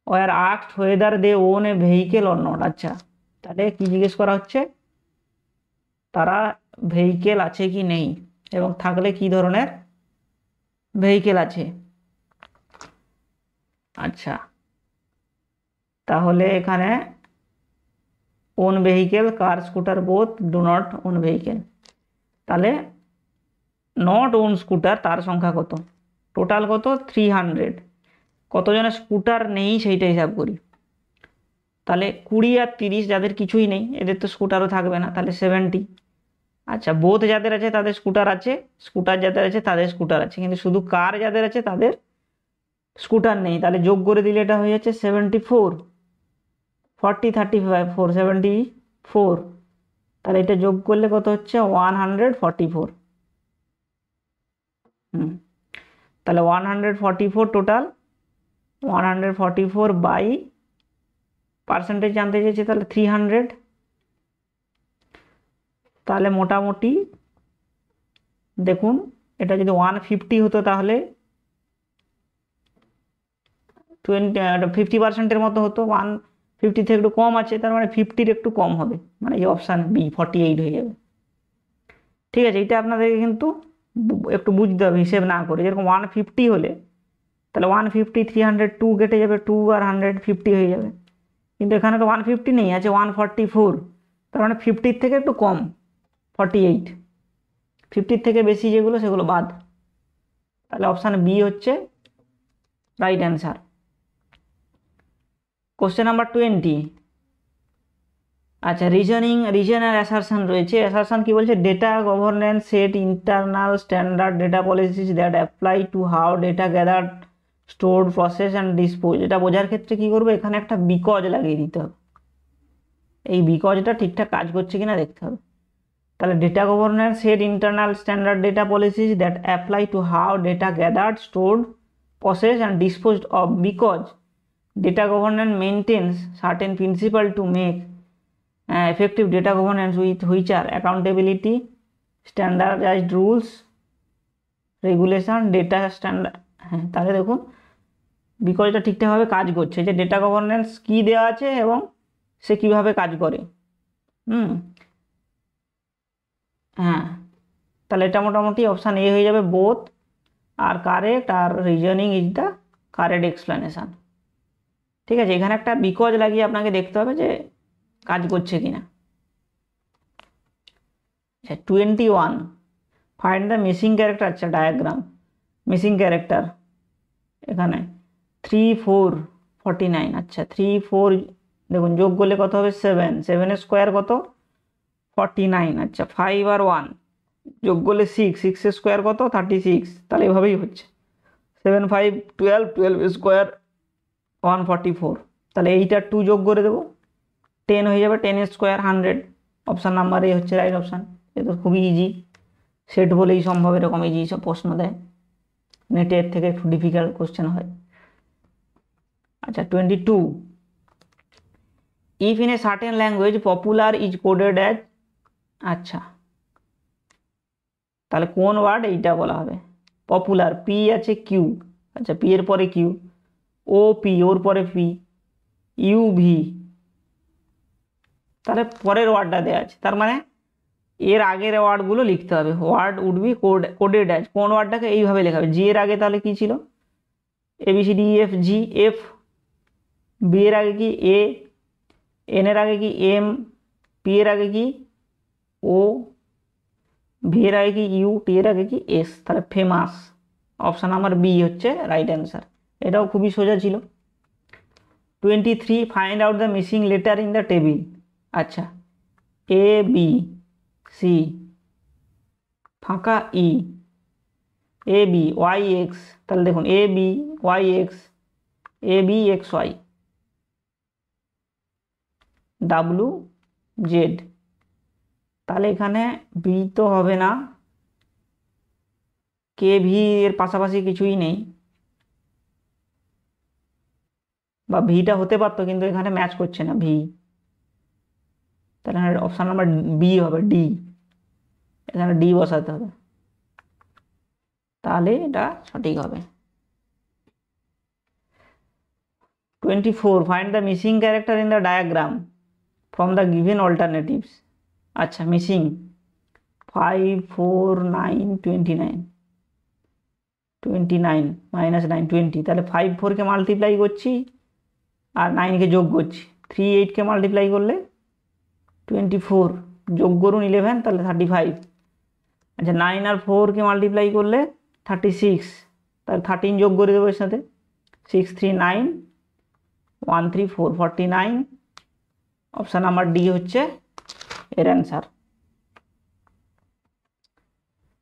were asked whether they own a vehicle or not. আচ্ছা, তাহলে কি জিজ্ঞেস করা হচ্ছে, তারা ভেহিকেল আছে কি নেই, এবং থাকলে কি ধরনের ভেহিকেল আছে। আচ্ছা, তাহলে এখানে own vehicle, car, scooter, both, do not own vehicle. তাহলে নট ওন স্কুটার, তার সংখ্যা কত, টোটাল কত 300। কতজনের স্কুটার নেই সেইটা হিসাব করি। তাহলে 20 আর 30 যাদের কিছুই নেই, এদের তো স্কুটারও থাকবে না, তাহলে 70। আচ্ছা, বোথ যাদের আছে তাদের স্কুটার আছে, স্কুটার যাদের আছে তাদের স্কুটার আছে, কিন্তু শুধু কার যাদের আছে তাদের স্কুটার নেই। তাহলে যোগ করে দিলে এটা হয়ে যাচ্ছে 74, 40, 35, 474। তাহলে এটা যোগ করলে কত হচ্ছে 144। তাহলে 144 টোটাল, 144 বাই পার্সেন্টেজ জানতে চেয়েছি, তাহলে 300। তাহলে মোটামুটি দেখুন, এটা যদি 150 হতো তাহলে 50%-এর মতো হতো। 150 থেকে একটু কম আছে, তার মানে 50-র একটু কম হবে, মানে এই অপশান বি 48 হয়ে যাবে। ঠিক আছে, এটা আপনাদেরকে কিন্তু একটু বুঝতে হবে, হিসেব না করে। যেরকম 150 হলে, তাহলে 150, 300, 2 কেটে যাবে, 2 আর 150 হয়ে যাবে। কিন্তু এখানে তো 150 নেই, আছে 144, তার মানে 50-র থেকে একটু কম, 48। 50-র থেকে বেশি যেগুলো সেগুলো বাদ। তাহলে অপশান বি হচ্ছে রাইট অ্যান্সার। Question number 20। আচ্ছা, রিজন আর অ্যাসারশন রয়েছে। অ্যাসারশন কি বলছে, data governance set internal standard data policies that apply to how data gathered, stored, process and dispose. এটা বোঝার ক্ষেত্রে কি করবো, এখানে একটা বিকজ লাগিয়ে দিতে হবে। এই বিকজটা ঠিকঠাক কাজ করছে কিনা দেখতে হবে। তাহলে data governance set internal standard data policies that apply to how data gathered, stored, process and disposed of, because data governance maintains certain principles to make effective data governance, with which are accountability, standardized rules, regulation, data standard। হ্যাঁ, তাহলে দেখুন বিকজটা ঠিকঠাকভাবে কাজ করছে, যে data governance কী দেওয়া আছে এবং সে কিভাবে কাজ করে। হ্যাঁ, তাহলে এটা মোটামুটি অপশান এ হয়ে যাবে, বোথ আর কারেক্ট আর reasoning is the correct explanation. ঠিক আছে, এখানে একটা বিকজ লাগিয়ে আপনাকে দেখতে হবে যে কাজ করছে কিনা। 21 ফাইন্ড দ্য মিসিং ক্যারেক্টার। আচ্ছা ডায়াগ্রাম মিসিং ক্যারেক্টার এখানে 3 4 49। আচ্ছা 3 4 দেখুন যোগ করলে কত হবে 7, 7 স্কোয়ার কত 49। আচ্ছা 5 আর 1 যোগ করলে 6, 6 স্কোয়ার কত 36। তাহলে এভাবেই হচ্ছে 7 5 12, 12 স্কোয়ার 144। তাহলে এইটার 2 যোগ করে দেবো 10 হয়ে যাবে, 10 স্কোয়ার 100। অপশান নাম্বার এ হচ্ছে রাইট অপশান। এ তো খুবই ইজি, সেট বলেই সম্ভব এরকম ইজি সব প্রশ্ন দেয়, নেটের থেকে একটু ডিফিকাল্ট কোশ্চেন হয়। আচ্ছা 22 if in a certain language popular is coded as. আচ্ছা তাহলে কোন ওয়ার্ড এইটা বলা হবে পপুলার। পি আছে কিউ, আচ্ছা পি এর পরে কিউ, ও পি ওর পরে পি, ইউ ভি, তাহলে পরের ওয়ার্ডটা দেওয়া আছে, তার মানে এর আগের ওয়ার্ডগুলো লিখতে হবে। Word would be coded as, কোন ওয়ার্ডটাকে এইভাবে লেখা হবে। জি এর আগে তাহলে কি ছিল A B C D F G F, B এর আগে কি এ, এন এর আগে কি এম, পি এর আগে কি ও, ভি এর আগে কি ইউ, টি এর আগে কি এস, তাহলে ফেমাস। অপশান নাম্বার বি হচ্ছে রাইট অ্যান্সার। এটাও খুবই সোজা ছিল। 23 find out the missing letter in the table. আচ্ছা এ বি সি ফাঁকা E, A B Y X, তাহলে দেখুন A B Y X, A B X Y, W Z. তাহলে এখানে বি তো হবে না, কে ভি এর পাশাপাশি কিছুই নেই, বা ভিটা হতে পারতো কিন্তু এখানে ম্যাচ করছে না ভি। তাহলে অপশান নাম্বার বি হবে, ডি। এখানে ডি বসাতে হবে, তাহলে এটা সঠিক হবে। 24 find the missing character in the diagram from the given alternatives. আচ্ছা মিসিং 5 4 9 29, 29 মাইনাস 9 20, তাহলে 5 4কে মাল্টিপ্লাই করছি আর 9কে যোগ করছি। 3 8কে মাল্টিপ্লাই করলে 24, যোগ করুন 11 তাহলে 35। আচ্ছা 9 আর 4কে মাল্টিপ্লাই করলে 36, তাহলে 13 যোগ করে দেবো এর সাথে। 6 3 9 1 3 4 49। অপশান নাম্বার ডি হচ্ছে এর অ্যান্সার।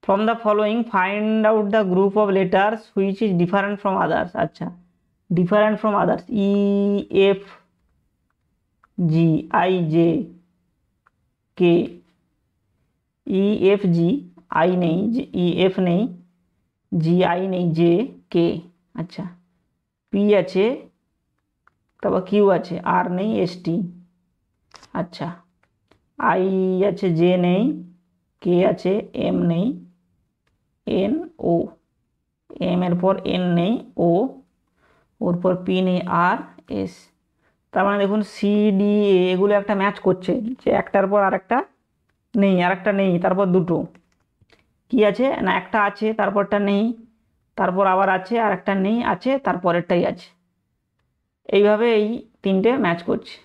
From the following find out the group of letters which is different from others. আচ্ছা different from others E F G I J K, E F G I নেই, ই এফ নেই, জি I নেই, J K. আচ্ছা P আছে, তারপর Q আছে, আর নেই, S T. আচ্ছা আই আছে, জে নেই, কে আছে, এম নেই, এন ও, এম এর পর এন নেই, ও ওর পর পি নেই, আর এস। তার মানে দেখুন সি ডি এগুলো একটা ম্যাচ করছে, যে একটার পর আরেকটা নেই, আরেকটা নেই, তারপর দুটো কি আছে না, একটা আছে তারপরটা নেই, তারপর আবার আছে আর একটা নেই, আছে তারপরেরটাই আছে। এইভাবে এই তিনটে ম্যাচ করছে,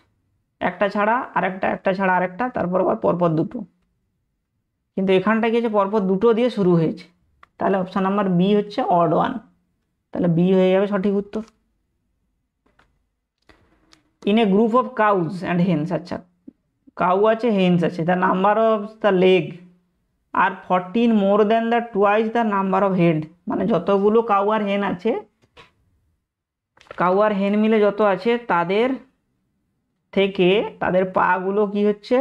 একটা ছাড়া আরেকটা, একটা ছাড়া আরেকটা, তারপর আবার পরপর দুটো। কিন্তু এখানটা কি হচ্ছে পরপর দুটো দিয়ে শুরু হয়েছে, তাহলে অপশান নাম্বার বি হচ্ছে অড ওয়ান, তাহলে বি হয়ে যাবে সঠিক উত্তর। In a group of cows and hens. আচ্ছা কাউ আছে, হেন্স আছে, the number of the leg are 14 more than the twice the number of head. মানে যতগুলো কাউ আর হেন আছে, কাউ আর হেন মিলে যত আছে তাদের থেকে তাদের পাগুলো কি হচ্ছে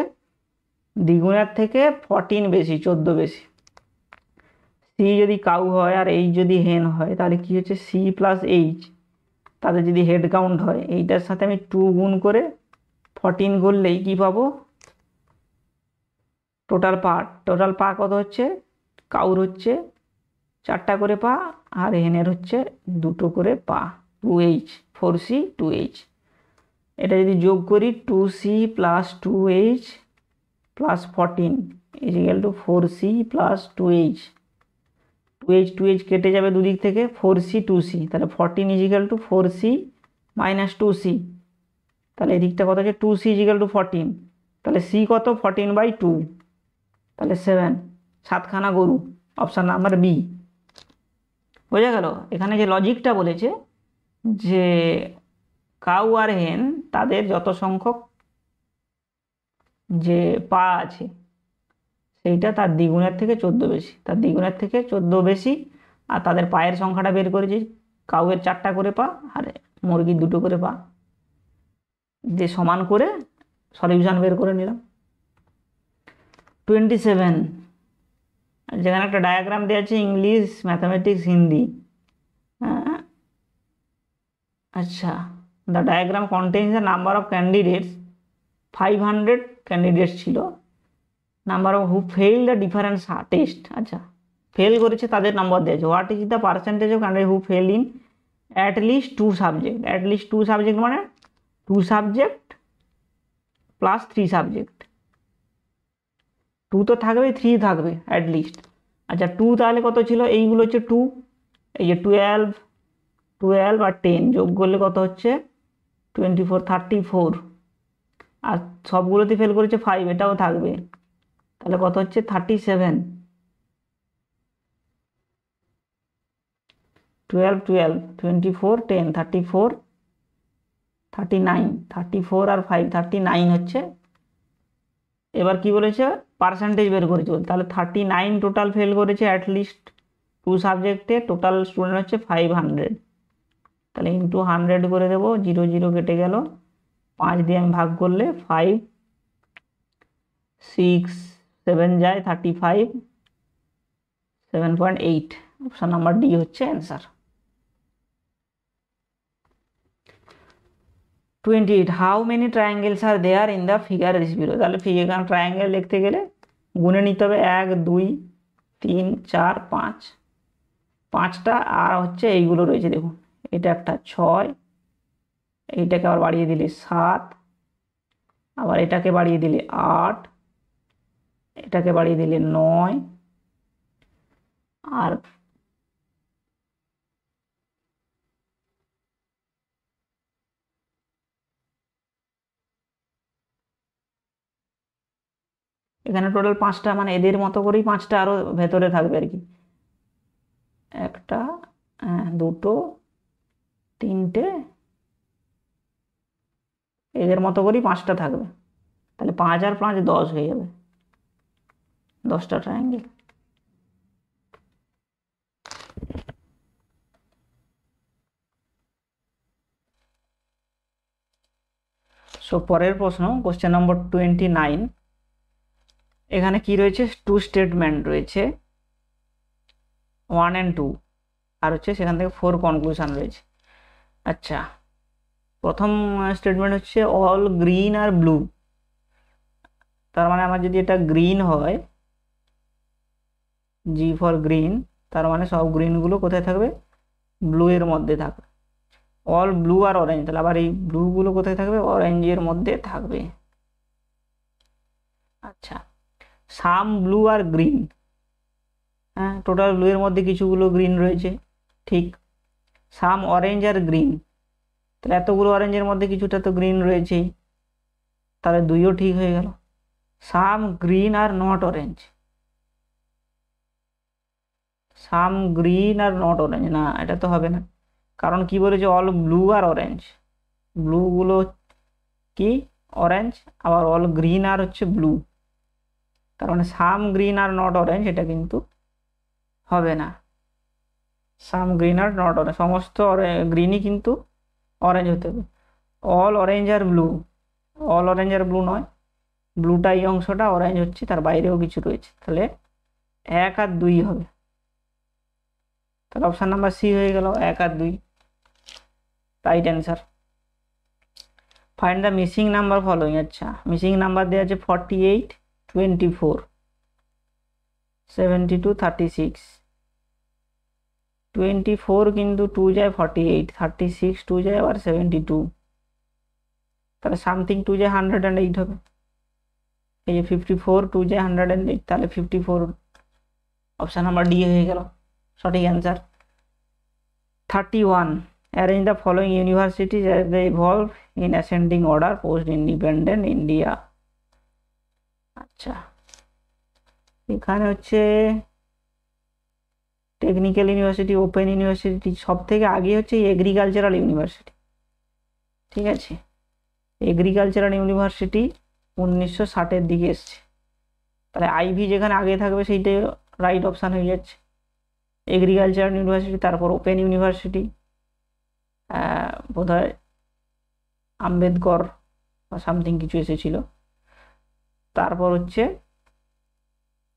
দ্বিগুণের থেকে 14 বেশি, 14 বেশি। সি যদি কাউ হয় আর এইচ যদি হেন হয়, তাহলে কি হচ্ছে সি প্লাস এইচ, তাদের যদি হেড কাউন্ট হয়, এইটার সাথে আমি 2 গুণ করে 14 করলেই কি পাবো টোটাল পা। টোটাল পা কত হচ্ছে, কাউর হচ্ছে 4টা করে পা আর হেনের হচ্ছে 2টো করে পা, 2H 4C 2H। এটা যদি যোগ করি 2C plus 2H plus 14 is equal to 4C plus 2H। 2h কেটে যাবে দুদিক থেকে, 4c 2c, তাহলে 14 is equal two 4c minus 2c, তাহলে এদিকটা কত হচ্ছে 2c ইজিক্যাল টু 14, তাহলে c কত 14/2, তাহলে 7, 7খানা গরু, অপশান নাম্বার বি। বোঝা গেল? এখানে যে লজিকটা বলেছে যে কাউ আর হেন তাদের যত সংখ্যক যে পা আছে সেইটা তার দ্বিগুণের থেকে 14 বেশি, তার দ্বিগুণের থেকে 14 বেশি, আর তাদের পায়ের সংখ্যাটা বের করেছি, কাউয়ের 4টা করে পা আর মুরগির 2টো করে পা, যে সমান করে সলিউশন বের করে নিলাম। 27, যেখানে একটা ডায়াগ্রাম দেওয়া আছে ইংলিশ, ম্যাথামেটিক্স, হিন্দি। আচ্ছা, the diagram contains the number of candidates, 500 candidates ছিল, number of who fail the difference test. আচ্ছা, ফেল করেছে তাদের নাম্বার দিয়েছে। What is the percentage of candidate who fail in at least 2 subject? At least 2 subject মানে 2 subject plus 3 subject. 2 তো থাকবে, 3 থাকবে at least. আচ্ছা, 2 তাহলে কত ছিল? এইগুলো হচ্ছে 2, এই যে 12 আর 10 যোগ করলে কত হচ্ছে 24, 34, আর সবগুলোতে ফেল করেছে 5, এটাও থাকবে, তাহলে কত হচ্ছে 37। 12, 24, 10, 34, 39, 34 আর 5 39 হচ্ছে। এবার কি বলেছে? পার্সেন্টেজ বের করেছে, তাহলে 39 টোটাল ফেল করেছে অ্যাটলিস্ট 2 সাবজেক্টে, টোটাল স্টুডেন্ট হচ্ছে 500, তাহলে ইন্টু 100 করে দেবো, 0 0 কেটে গেল, 5 দিয়ে আমি ভাগ করলে 5 6 7 যায় 35, 7.8, অপশান নাম্বার ডি হচ্ছে answer. 28, how many triangles are there in the figure is below? তাহলে ফিগার ট্রায়াঙ্গেল লিখতে গেলে গুনে নিতে হবে, 1 2 3 4 5, 5টা, আর হচ্ছে এইগুলো রয়েছে দেখুন, এটা একটা 6, এইটাকে আবার বাড়িয়ে দিলে 7, আবার এটাকে বাড়িয়ে দিলে 8, এটাকে বাড়িয়ে দিলে 9, আর এখানে টোটাল 5টা, মানে এদের মতো করেই 5টা আরো ভেতরে থাকবে আর কি, 1টা 2টো 3টে, এদের মতো করেই 5টা থাকবে, তাহলে 5 আর 5 10 হয়ে যাবে, 10টা ট্রায়াঙ্গেল। সো পরের প্রশ্ন, কোশ্চেন নম্বর 29, এখানে কি রয়েছে? 2 স্টেটমেন্ট রয়েছে, 1 and 2, আর হচ্ছে সেখান থেকে 4 কনক্লুশন রয়েছে। আচ্ছা, প্রথম স্টেটমেন্ট হচ্ছে অল গ্রিন আর ব্লু, তার মানে আমার যদি এটা গ্রিন হয়, জি ফর গ্রিন, তার মানে সব গ্রিনগুলো কোথায় থাকবে? ব্লু এর মধ্যে থাকবে। অল ব্লু আর অরেঞ্জ, তাহলে আবার এই ব্লুগুলো কোথায় থাকবে? অরেঞ্জের মধ্যে থাকবে। আচ্ছা, সাম ব্লু আর গ্রিন, হ্যাঁ, টোটাল ব্লু এর মধ্যে কিছুগুলো গ্রিন রয়েছে, ঠিক। সাম অরেঞ্জ আর গ্রিন, তাহলে এতগুলো অরেঞ্জের মধ্যে কিছুটা তো গ্রিন রয়েছেই, তাহলে 2ও ঠিক হয়ে গেল। Some green are not orange, some green are not orange, না এটা তো হবে না, কারণ কি বলেছে? অল ব্লু আর অরেঞ্জ, ব্লুগুলো কি অরেঞ্জ, আবার অল গ্রিন আর হচ্ছে ব্লু, তার মানে সাম গ্রিন আর নট অরেঞ্জ, এটা কিন্তু হবে না। সাম গ্রিন আর নট অরেঞ্জ, সমস্ত গ্রিনই কিন্তু অরেঞ্জ হতে হবে। অল অরেঞ্জ আর ব্লু, অল অরেঞ্জ আর ব্লু নয়, ব্লুটা এই অংশটা, অরেঞ্জ হচ্ছে তার বাইরেও কিছু রয়েছে, তাহলে 1 আর 2 হবে, তাহলে অপশান নাম্বার সি হয়ে গেল, 1 আর 2 right answer. Find the missing number following. আচ্ছা, মিসিং নাম্বার দেওয়া আছে 48, 24, 72, 36, 24 কিন্তু 2 যায় 48, 36 2 যায় আবার 72, তাহলে সামথিং 2 যায় 108 হবে। এই যে 54 2 যায় 108, তাহলে 54, অপশান নাম্বার ডি হয়ে গেল। সঠিক answer. 31, arrange the following universities as they evolve in ascending order post independent India. আচ্ছা, এখানে হচ্ছে টেকনিক্যাল ইউনিভার্সিটি, ওপেন ইউনিভার্সিটি, সব থেকে আগে হচ্ছে এগ্রিকালচারাল ইউনিভার্সিটি। ঠিক আছে, এগ্রিকালচারাল ইউনিভার্সিটি 1960-এর দিকে এসছে। তাহলে আইভি যেখানে আগে থাকবে সেইটাই রাইট অপশান হয়ে যাচ্ছে, এগ্রিকালচারাল ইউনিভার্সিটি। তারপর ওপেন ইউনিভার্সিটি, বোধহয় আম্বেদকর বা সামথিং কিছু এসেছিল। তারপর হচ্ছে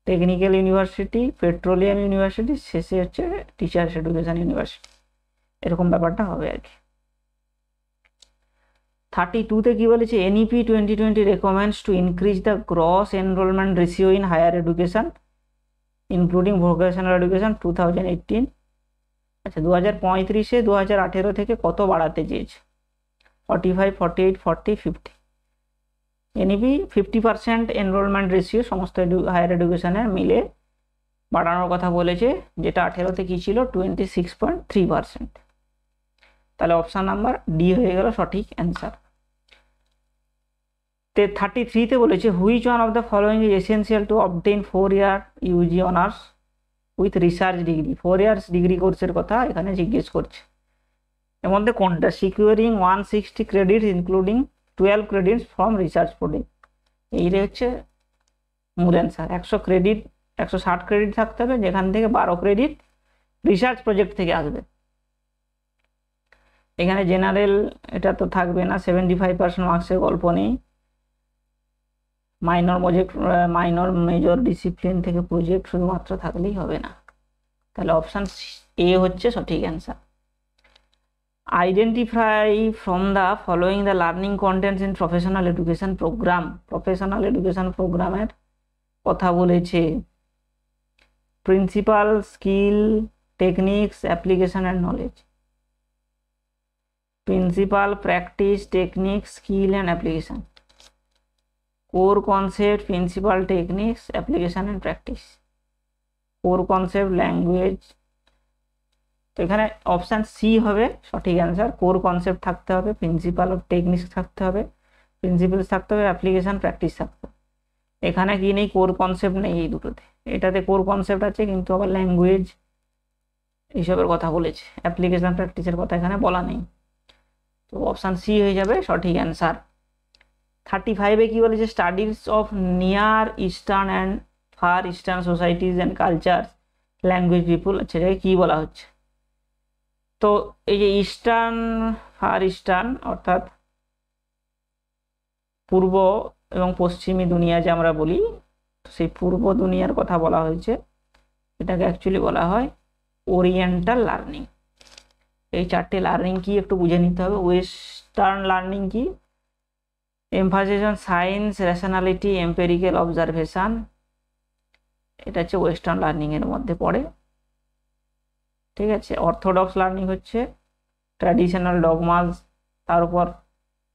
টেকনিক্যাল ইউনিভার্সিটি, পেট্রোলিয়াম ইউনিভার্সিটি, শেষে হচ্ছে টিচার্স এডুকেশন ইউনিভার্সিটি। এরকম ব্যাপারটা হবে আর কি। 32-তে কি বলেছে, NEP 2020 recommends to increase the gross enrolment ratio in higher education including vocational education 2018। আচ্ছা, 2035-এ 2018 থেকে কত বাড়াতে চেয়েছে? 45, 48, 40, 50। এনইপি 50% এনরোলমেন্ট রেশিও সমস্ত হায়ার এডুকেশনের মিলে বাড়ানোর কথা বলেছে, যেটা 18-তে কি ছিল, 26.3%। তাহলে অপশান নাম্বার ডি হয়ে গেল সঠিক অ্যান্সার। 33-তে বলেছে, which one of the following is essential to obtain 4 year Yuji honours with research degree. 4 years degree কোর্সের কথা এখানে জিজ্ঞেস করছে। এর মধ্যে কোনটা? Securing 160 credit including 12 credits from research project. এইটা হচ্ছে মূল অ্যান্সার। 100 ক্রেডিট, 160 ক্রেডিট থাকতে হবে, যেখান থেকে 12 ক্রেডিট রিসার্চ প্রজেক্ট থেকে আসবে। এখানে জেনারেল এটা তো থাকবে না, 75% মার্কসের গল্প নেই। মাইনর মেজর ডিসিপ্লিন থেকে প্রজেক্ট শুধুমাত্র থাকলেই হবে না। তাহলে অপশান এ হচ্ছে সঠিক answer. Identify from the following the learning contents in professional education program. Professional education প্রোগ্রামের কথা বলেছে। Principle, skill, techniques, application and knowledge. Principle, practice, techniques, skill and application. Core concept, principle, techniques, application and practice. Core concept, language. তো এখানে option C হবে সঠিক answer. Core concept থাকতে হবে, principal of techniques থাকতে হবে, প্রিন্সিপালস থাকতে হবে, অ্যাপ্লিকেশন প্র্যাকটিস থাকতে হবে। এখানে কি নেই? কোর কনসেপ্ট নেই এই দুটোতে। এটাতে কোর কনসেপ্ট আছে, কিন্তু আবার ল্যাঙ্গুয়েজ এইসবের কথা বলেছে, অ্যাপ্লিকেশন প্র্যাকটিসের কথা এখানে বলা নেই। তো অপশান সি হয়ে যাবে সঠিক অ্যান্সার। 35-এ কি বলেছে, studies of near eastern and far eastern societies and culture, language, people. আচ্ছা, এটাকে কী বলা হচ্ছে? তো এই যে ইস্টার্ন, ফার ইস্টার্ন অর্থাৎ পূর্ব এবং পশ্চিমী দুনিয়া যে আমরা বলি, সেই পূর্ব দুনিয়ার কথা বলা হয়েছে। এটাকে অ্যাকচুয়ালি বলা হয় ওরিয়েন্টাল লার্নিং। এই চারটে লার্নিং কি একটু বুঝে নিতে হবে। ওয়েস্টার্ন লার্নিং কি? Emphasis on science, rationality, empirical observation. এটা হচ্ছে ওয়েস্টার্ন লার্নিংয়ের মধ্যে পড়ে। ঠিক আছে। অর্থোডক্স লার্নিং হচ্ছে ট্র্যাডিশনাল ডগমাস, তার উপর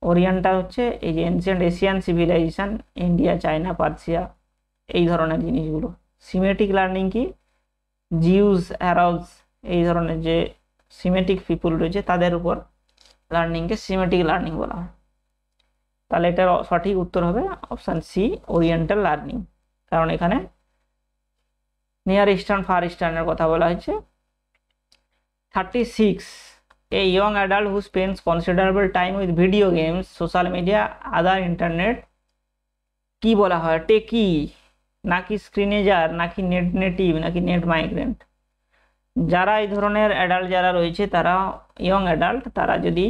ওরিয়েন্টাল হচ্ছে এই যে ancient Asian civilization, India, China, Persia, এই ধরনের জিনিসগুলো। সিমেটিক লার্নিং কি? জিউস, অ্যারবস, এই ধরনের যে সিমেটিক পিপুল রয়েছে তাদের উপর লার্নিংকে সিমেটিক লার্নিং বলা হয়। তাহলে এটার সঠিক উত্তর হবে অপশান সি, ওরিয়েন্টাল লার্নিং। কারণ এখানে নিয়ার ইস্টার্ন, ফার ইস্টার্নের কথা বলা হয়েছে। 36, a young adult who spends considerable time with video games, social media, other internet, কি বলা হয়? টেকি নাকি স্ক্রিনেজার নাকি নেট নেটিভ নাকি নেট মাইগ্রেন্ট? যারা এই ধরনের অ্যাডাল্ট যারা রয়েছে, তারা ইয়ং অ্যাডাল্ট, তারা যদি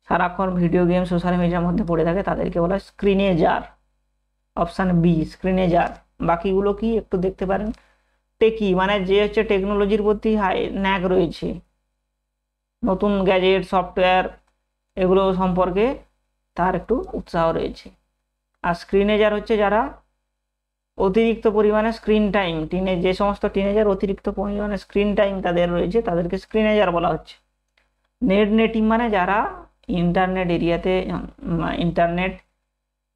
সারাক্ষণ ভিডিও গেম, সোশ্যাল মিডিয়ার মধ্যে পড়ে থাকে, তাদেরকে বলা হয় স্ক্রিনেজার। Option B, স্ক্রিনেজার। বাকিগুলো কি একটু দেখতে পারেন। টেকি মানে যে হচ্ছে টেকনোলজির প্রতি হাই ন্যাক রয়েছে, নতুন গ্যাজেট, সফটওয়্যার, এগুলো সম্পর্কে তার একটু উৎসাহ রয়েছে। আর স্ক্রিনেজার হচ্ছে যারা অতিরিক্ত পরিমাণে স্ক্রিন টাইম, যে সমস্ত টিনেজার অতিরিক্ত পরিমাণে স্ক্রিন টাইম তাদের রয়েছে, তাদেরকে স্ক্রিনেজার বলা হচ্ছে। নেট নেটিভ মানে যারা ইন্টারনেট এরিয়াতে, ইন্টারনেট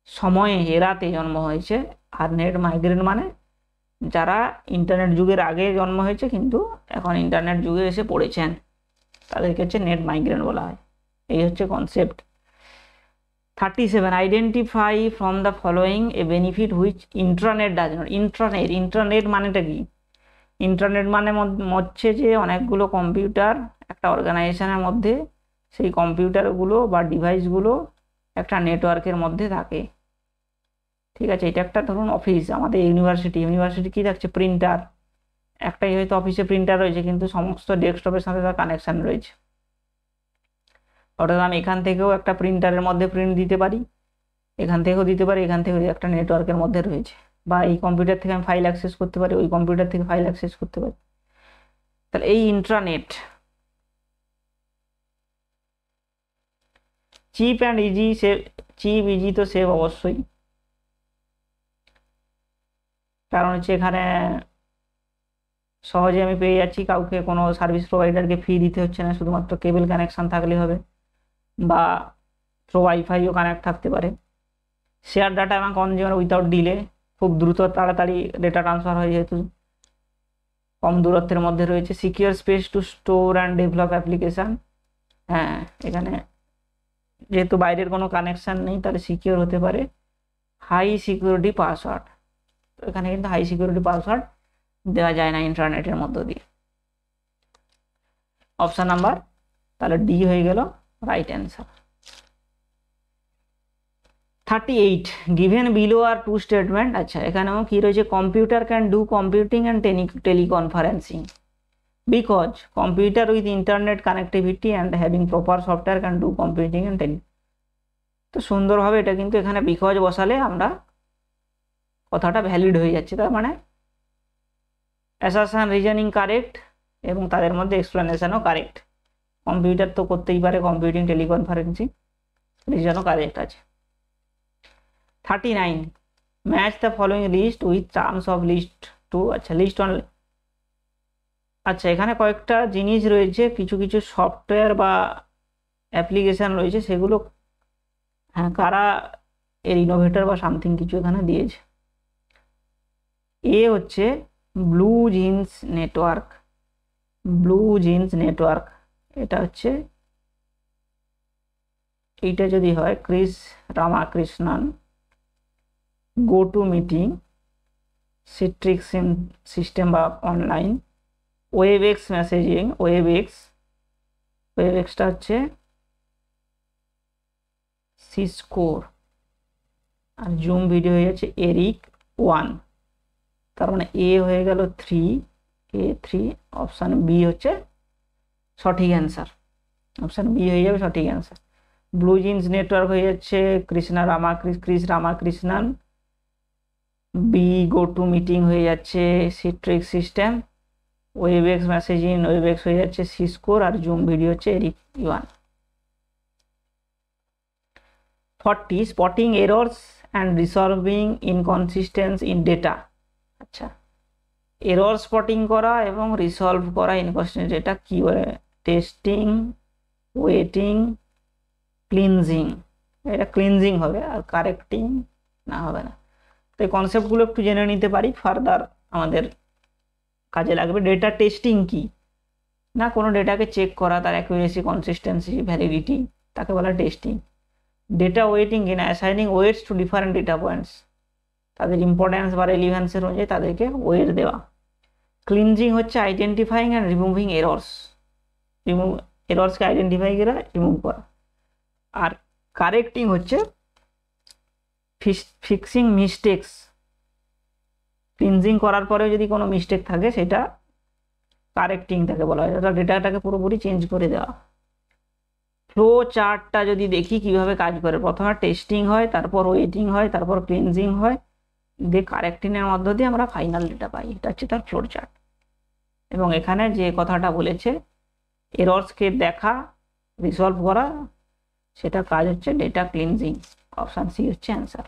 সময়ে এরাতে জন্ম হয়েছে। আর নেট মাইগ্রেন্ট মানে যারা ইন্টারনেট যুগের আগে জন্ম হয়েছে কিন্তু এখন ইন্টারনেট যুগে এসে পড়েছেন, তাদেরকে হচ্ছে নেট মাইগ্রেন্ট বলা হয়। এই হচ্ছে concept. 37, identify from the following a benefit which intranet does not. Intranet মানেটা কি? ইন্টারনেট মানে হচ্ছে যে অনেকগুলো কম্পিউটার একটা অর্গানাইজেশনের মধ্যে, সেই কম্পিউটারগুলো বা ডিভাইসগুলো একটা নেটওয়ার্কের মধ্যে থাকে, ঠিক আছে। এটা একটা ধরুন অফিস, আমাদের ইউনিভার্সিটি কী থাকছে? প্রিন্টার। একটাই হয়তো অফিসে প্রিন্টার রয়েছে কিন্তু সমস্ত ডেস্কটপের সাথে তার কানেকশান রয়েছে। অর্থাৎ আমি এখান থেকেও একটা প্রিন্টারের মধ্যে প্রিন্ট দিতে পারি, এখান থেকেও দিতে পারি, এখান থেকে একটা নেটওয়ার্কের মধ্যে রয়েছে। বা এই কম্পিউটার থেকে আমি ফাইল অ্যাক্সেস করতে পারি, ওই কম্পিউটার থেকে ফাইল অ্যাক্সেস করতে পারি। তাহলে এই intranet cheap and easy save. Cheap easy তো সেভ অবশ্যই, কারণ হচ্ছে এখানে সহজে আমি পেয়ে যাচ্ছি, কাউকে কোনো সার্ভিস প্রোভাইডারকে ফি দিতে হচ্ছে না, শুধুমাত্র কেবল কানেকশান থাকলে হবে বা থ্রো ওয়াইফাইও কানেক্ট থাকতে পারে। শেয়ার ডাটা এবং কনজিউমার উইথাউট ডিলে, খুব দ্রুত তাড়াতাড়ি ডেটা ট্রান্সফার হয় যেহেতু কম দূরত্বের মধ্যে রয়েছে। Secure space two store and develop application. হ্যাঁ, এখানে যেহেতু বাইরের কোনো কানেকশান নেই তাহলে সিকিউর হতে পারে। হাই সিকিউরিটি পাসওয়ার্ড, তো এখানে কিন্তু হাই সিকিউরিটি পাসওয়ার্ড দেওয়া যায় না ইন্টারনেটের মধ্য দিয়ে। অপশান নাম্বার তাহলে ডি হয়ে গেল right answer. 38, given below are two statement. আচ্ছা, এখানেও কি রয়েছে? Computer can do computing and teleconferencing because computer with internet connectivity and having proper software can do computing and তো সুন্দরভাবে এটা কিন্তু এখানে বিকজ বসালে আমরা কথাটা ভ্যালিড হয়ে যাচ্ছে। তার মানে অ্যাসারশন রিজনিং কারেক্ট এবং তাদের মধ্যে এক্সপ্লেনেশনও কারেক্ট। কম্পিউটার তো করতেই পারে কম্পিউটিং টেলিকনফারেন্সিং, রিজনও কারেক্ট আছে। 39, match the following list with terms of list two. আচ্ছা, লিস্ট ওয়ান। আচ্ছা, এখানে কয়েকটা জিনিস রয়েছে, কিছু কিছু সফটওয়্যার বা অ্যাপ্লিকেশান রয়েছে, সেগুলো হ্যাঁ কারা এর ইনোভেটর বা সামথিং কিছু এখানে দিয়েছে। এ হচ্ছে blue jeans network. Blue jeans network এটা হচ্ছে, এইটা যদি হয় Chris Ramakrishnan, go to meeting, Citrix system বা অনলাইন, ওয়েবএক্স মেসেজিং, ওয়েবএক্সটা হচ্ছে সিসকোর, আর জুম ভিডিও হয়ে যাচ্ছে এরিক 1। তার মানে এ হয়ে গেল 3, অপশান বি হচ্ছে সঠিক অ্যান্সার। অপশান বি হয়ে যাবে সঠিক অ্যান্সার। ব্লু জিন্স নেটওয়ার্ক হয়ে যাচ্ছে Chris Ramakrishnan. B go to meeting হয়ে যাচ্ছে Citrix system. WebEx messaging WebEx হয়ে যাচ্ছে সিসকোর, আর জুম ভিডিও হচ্ছে Eric 1। 40, spotting errors and resolving inconsistence in data. আচ্ছা, এরর স্পটিং করা এবং রিসলভ করা ইনকনসিস্টেন্ট ডেটা কি বলে? Testing, waiting, cleansing. এটা ক্লিনজিং হবে, আর কারেক্টিং না হবে না। তো এই কনসেপ্টগুলো একটু জেনে নিতে পারি, ফার্দার আমাদের কাজে লাগবে। ডেটা টেস্টিং কি না, কোনো ডেটাকে চেক করা, তার অ্যাকুরেসি, কনসিস্টেন্সি, ভ্যালিডিটি, তাকে বলা টেস্টিং। ডেটা ওয়েটিং কি না, assigning weights to different data points, তাদের ইম্পর্টেন্স বা রেলিভেন্সের অনুযায়ী তাদেরকে ওয়েট দেওয়া। ক্লিনজিং হচ্ছে আইডেন্টিফাইং অ্যান্ড রিমুভিং এরর্সকে আইডেন্টিফাই করা, রিমুভ করা। আর কারেক্টিং হচ্ছে ফিক্সিং মিস্টেক্স। ক্লিনজিং করার পরেও যদি কোনো মিস্টেক থাকে সেটা কারেক্টিং তাকে বলা হয়, অর্থাৎ ডেটাটাকে পুরোপুরি চেঞ্জ করে দেওয়া। ফ্লো চার্টটা যদি দেখি কিভাবে কাজ করে, প্রথমে টেস্টিং হয়, তারপর ওয়েটিং হয়, তারপর ক্লিনজিং হয়, দিয়ে কারেক্টিংয়ের মধ্য দিয়ে আমরা ফাইনাল ডেটা পাই। এটা হচ্ছে তার ফ্লো চার্ট। এবং এখানে যে কথাটা বলেছে এরর্সকে দেখা, রিসলভ করা, সেটা কাজ হচ্ছে ডেটা ক্লিনজিং। অপশান সি হচ্ছে answer.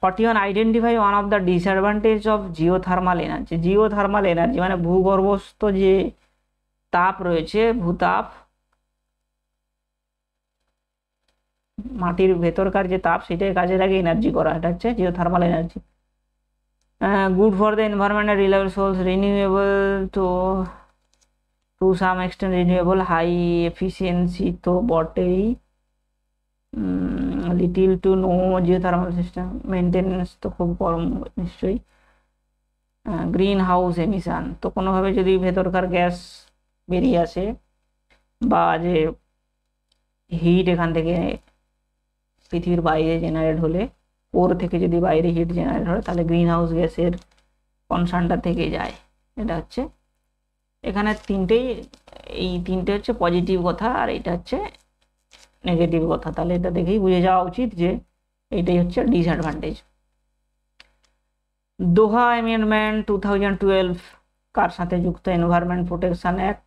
41, identify one of the disadvantage of geothermal energy. Geothermal energy মানে ভূগর্ভস্থ যে তাপ রয়েছে, ভূতাপ, মাটির ভেতরকার যে তাপ, সেটাই কাজে লাগে এনার্জি করা, এটা হচ্ছে geothermal energy. Good for the environment, reliable source, renewable to some extent, renewable, high efficiency তো বটেই, little to no geothermal system, maintenance তো খুব কম নিশ্চয়ই, গ্রিন হাউস এমিশন তো কোনোভাবে যদি ভেতরকার গ্যাস বেরিয়ে আসে বা যে হিট এখান থেকে পৃথিবীর বাইরে জেনারেট হলে, কোর থেকে যদি বাইরে হিট জেনারেট হয় তাহলে গ্রিন হাউস গ্যাসের কনসার্নটা থেকে যায়। এটা হচ্ছে এখানে তিনটেই, এই তিনটে হচ্ছে পজিটিভ কথা আর এটা হচ্ছে নেগেটিভ কথা, তাহলে এটা দেখেই বুঝে যাওয়া উচিত যে এইটাই হচ্ছে ডিসঅ্যাডভান্টেজ। দোহা অ্যামেন্ডমেন্ট 2012 কার সাথে যুক্ত? Environment protection act,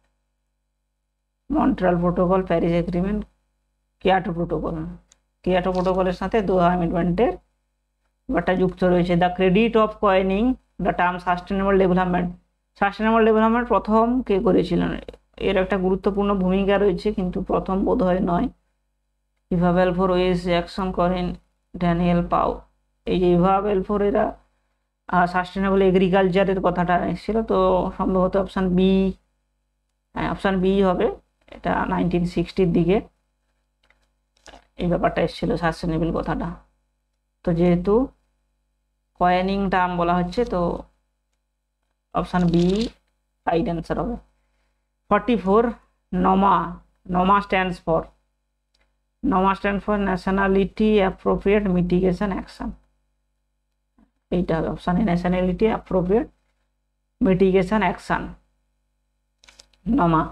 Montreal protocol, Paris agreement, Kyoto protocol. Kyoto প্রোটোকলের সাথে দোহা অ্যামেন্ডমেন্টের ব্যাপারটা যুক্ত রয়েছে। The credit of coining the term sustainable development, sustainable development প্রথম কে করেছিলেন? এর একটা গুরুত্বপূর্ণ ভূমিকা রয়েছে কিন্তু প্রথম বোধহয় নয়। ইভা বেলফোর ওয়েস অ্যাকশন করেন ড্যানিয়েল পাও। এই যে ইভা বেলফোর এরা সাস্টেনেবল এগ্রিকালচারের কথাটা এসেছিল, তো সম্ভবত অপশান বি, হ্যাঁ অপশান বি হবে, এটা 1960-র দিকে এই ব্যাপারটা এসেছিল সাস্টেনেবল কথাটা। তো যেহেতু কয়েনিং টার্ম বলা হচ্ছে তো অপশান বি রাইট অ্যান্সার হবে। 44 NAMA, NAMA stands for, NAMA stand for nationality appropriate mitigation action, এইটা হবে option A, nationality appropriate mitigation action, NAMA.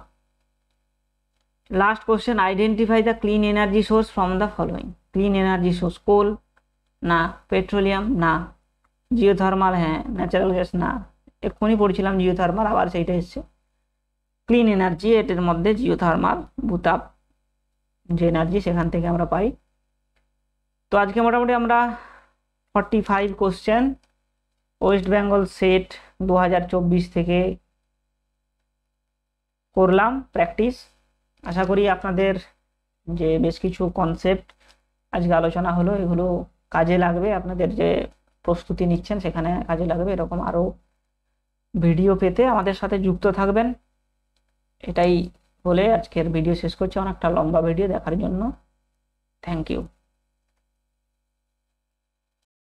Last question, identify the clean energy source from the following. Clean energy source, coal না, petroleum না, geothermal হ্যাঁ, natural gas না, এক্ষুনি পড়ছিলাম geothermal, আবার সেইটা এসছে। ক্লিন এনার্জি, এটার মধ্যে জিওথার্মাল, ভূতাপ যে এনার্জি সেখান থেকে আমরা পাই। তো আজকে মোটামুটি আমরা 45 কোশ্চেন ওয়েস্ট বেঙ্গল সেট 2024 থেকে করলাম প্র্যাকটিস। আশা করি আপনাদের যে বেশ কিছু কনসেপ্ট আজকে আলোচনা হলো এগুলো কাজে লাগবে, আপনাদের যে প্রস্তুতি নিচ্ছেন সেখানে কাজে লাগবে। এরকম আরও ভিডিও পেতে আমাদের সাথে যুক্ত থাকবেন, এটাই বলে আজকের ভিডিও শেষ করছি। অনেকটা লম্বা ভিডিও দেখার জন্য থ্যাংক ইউ।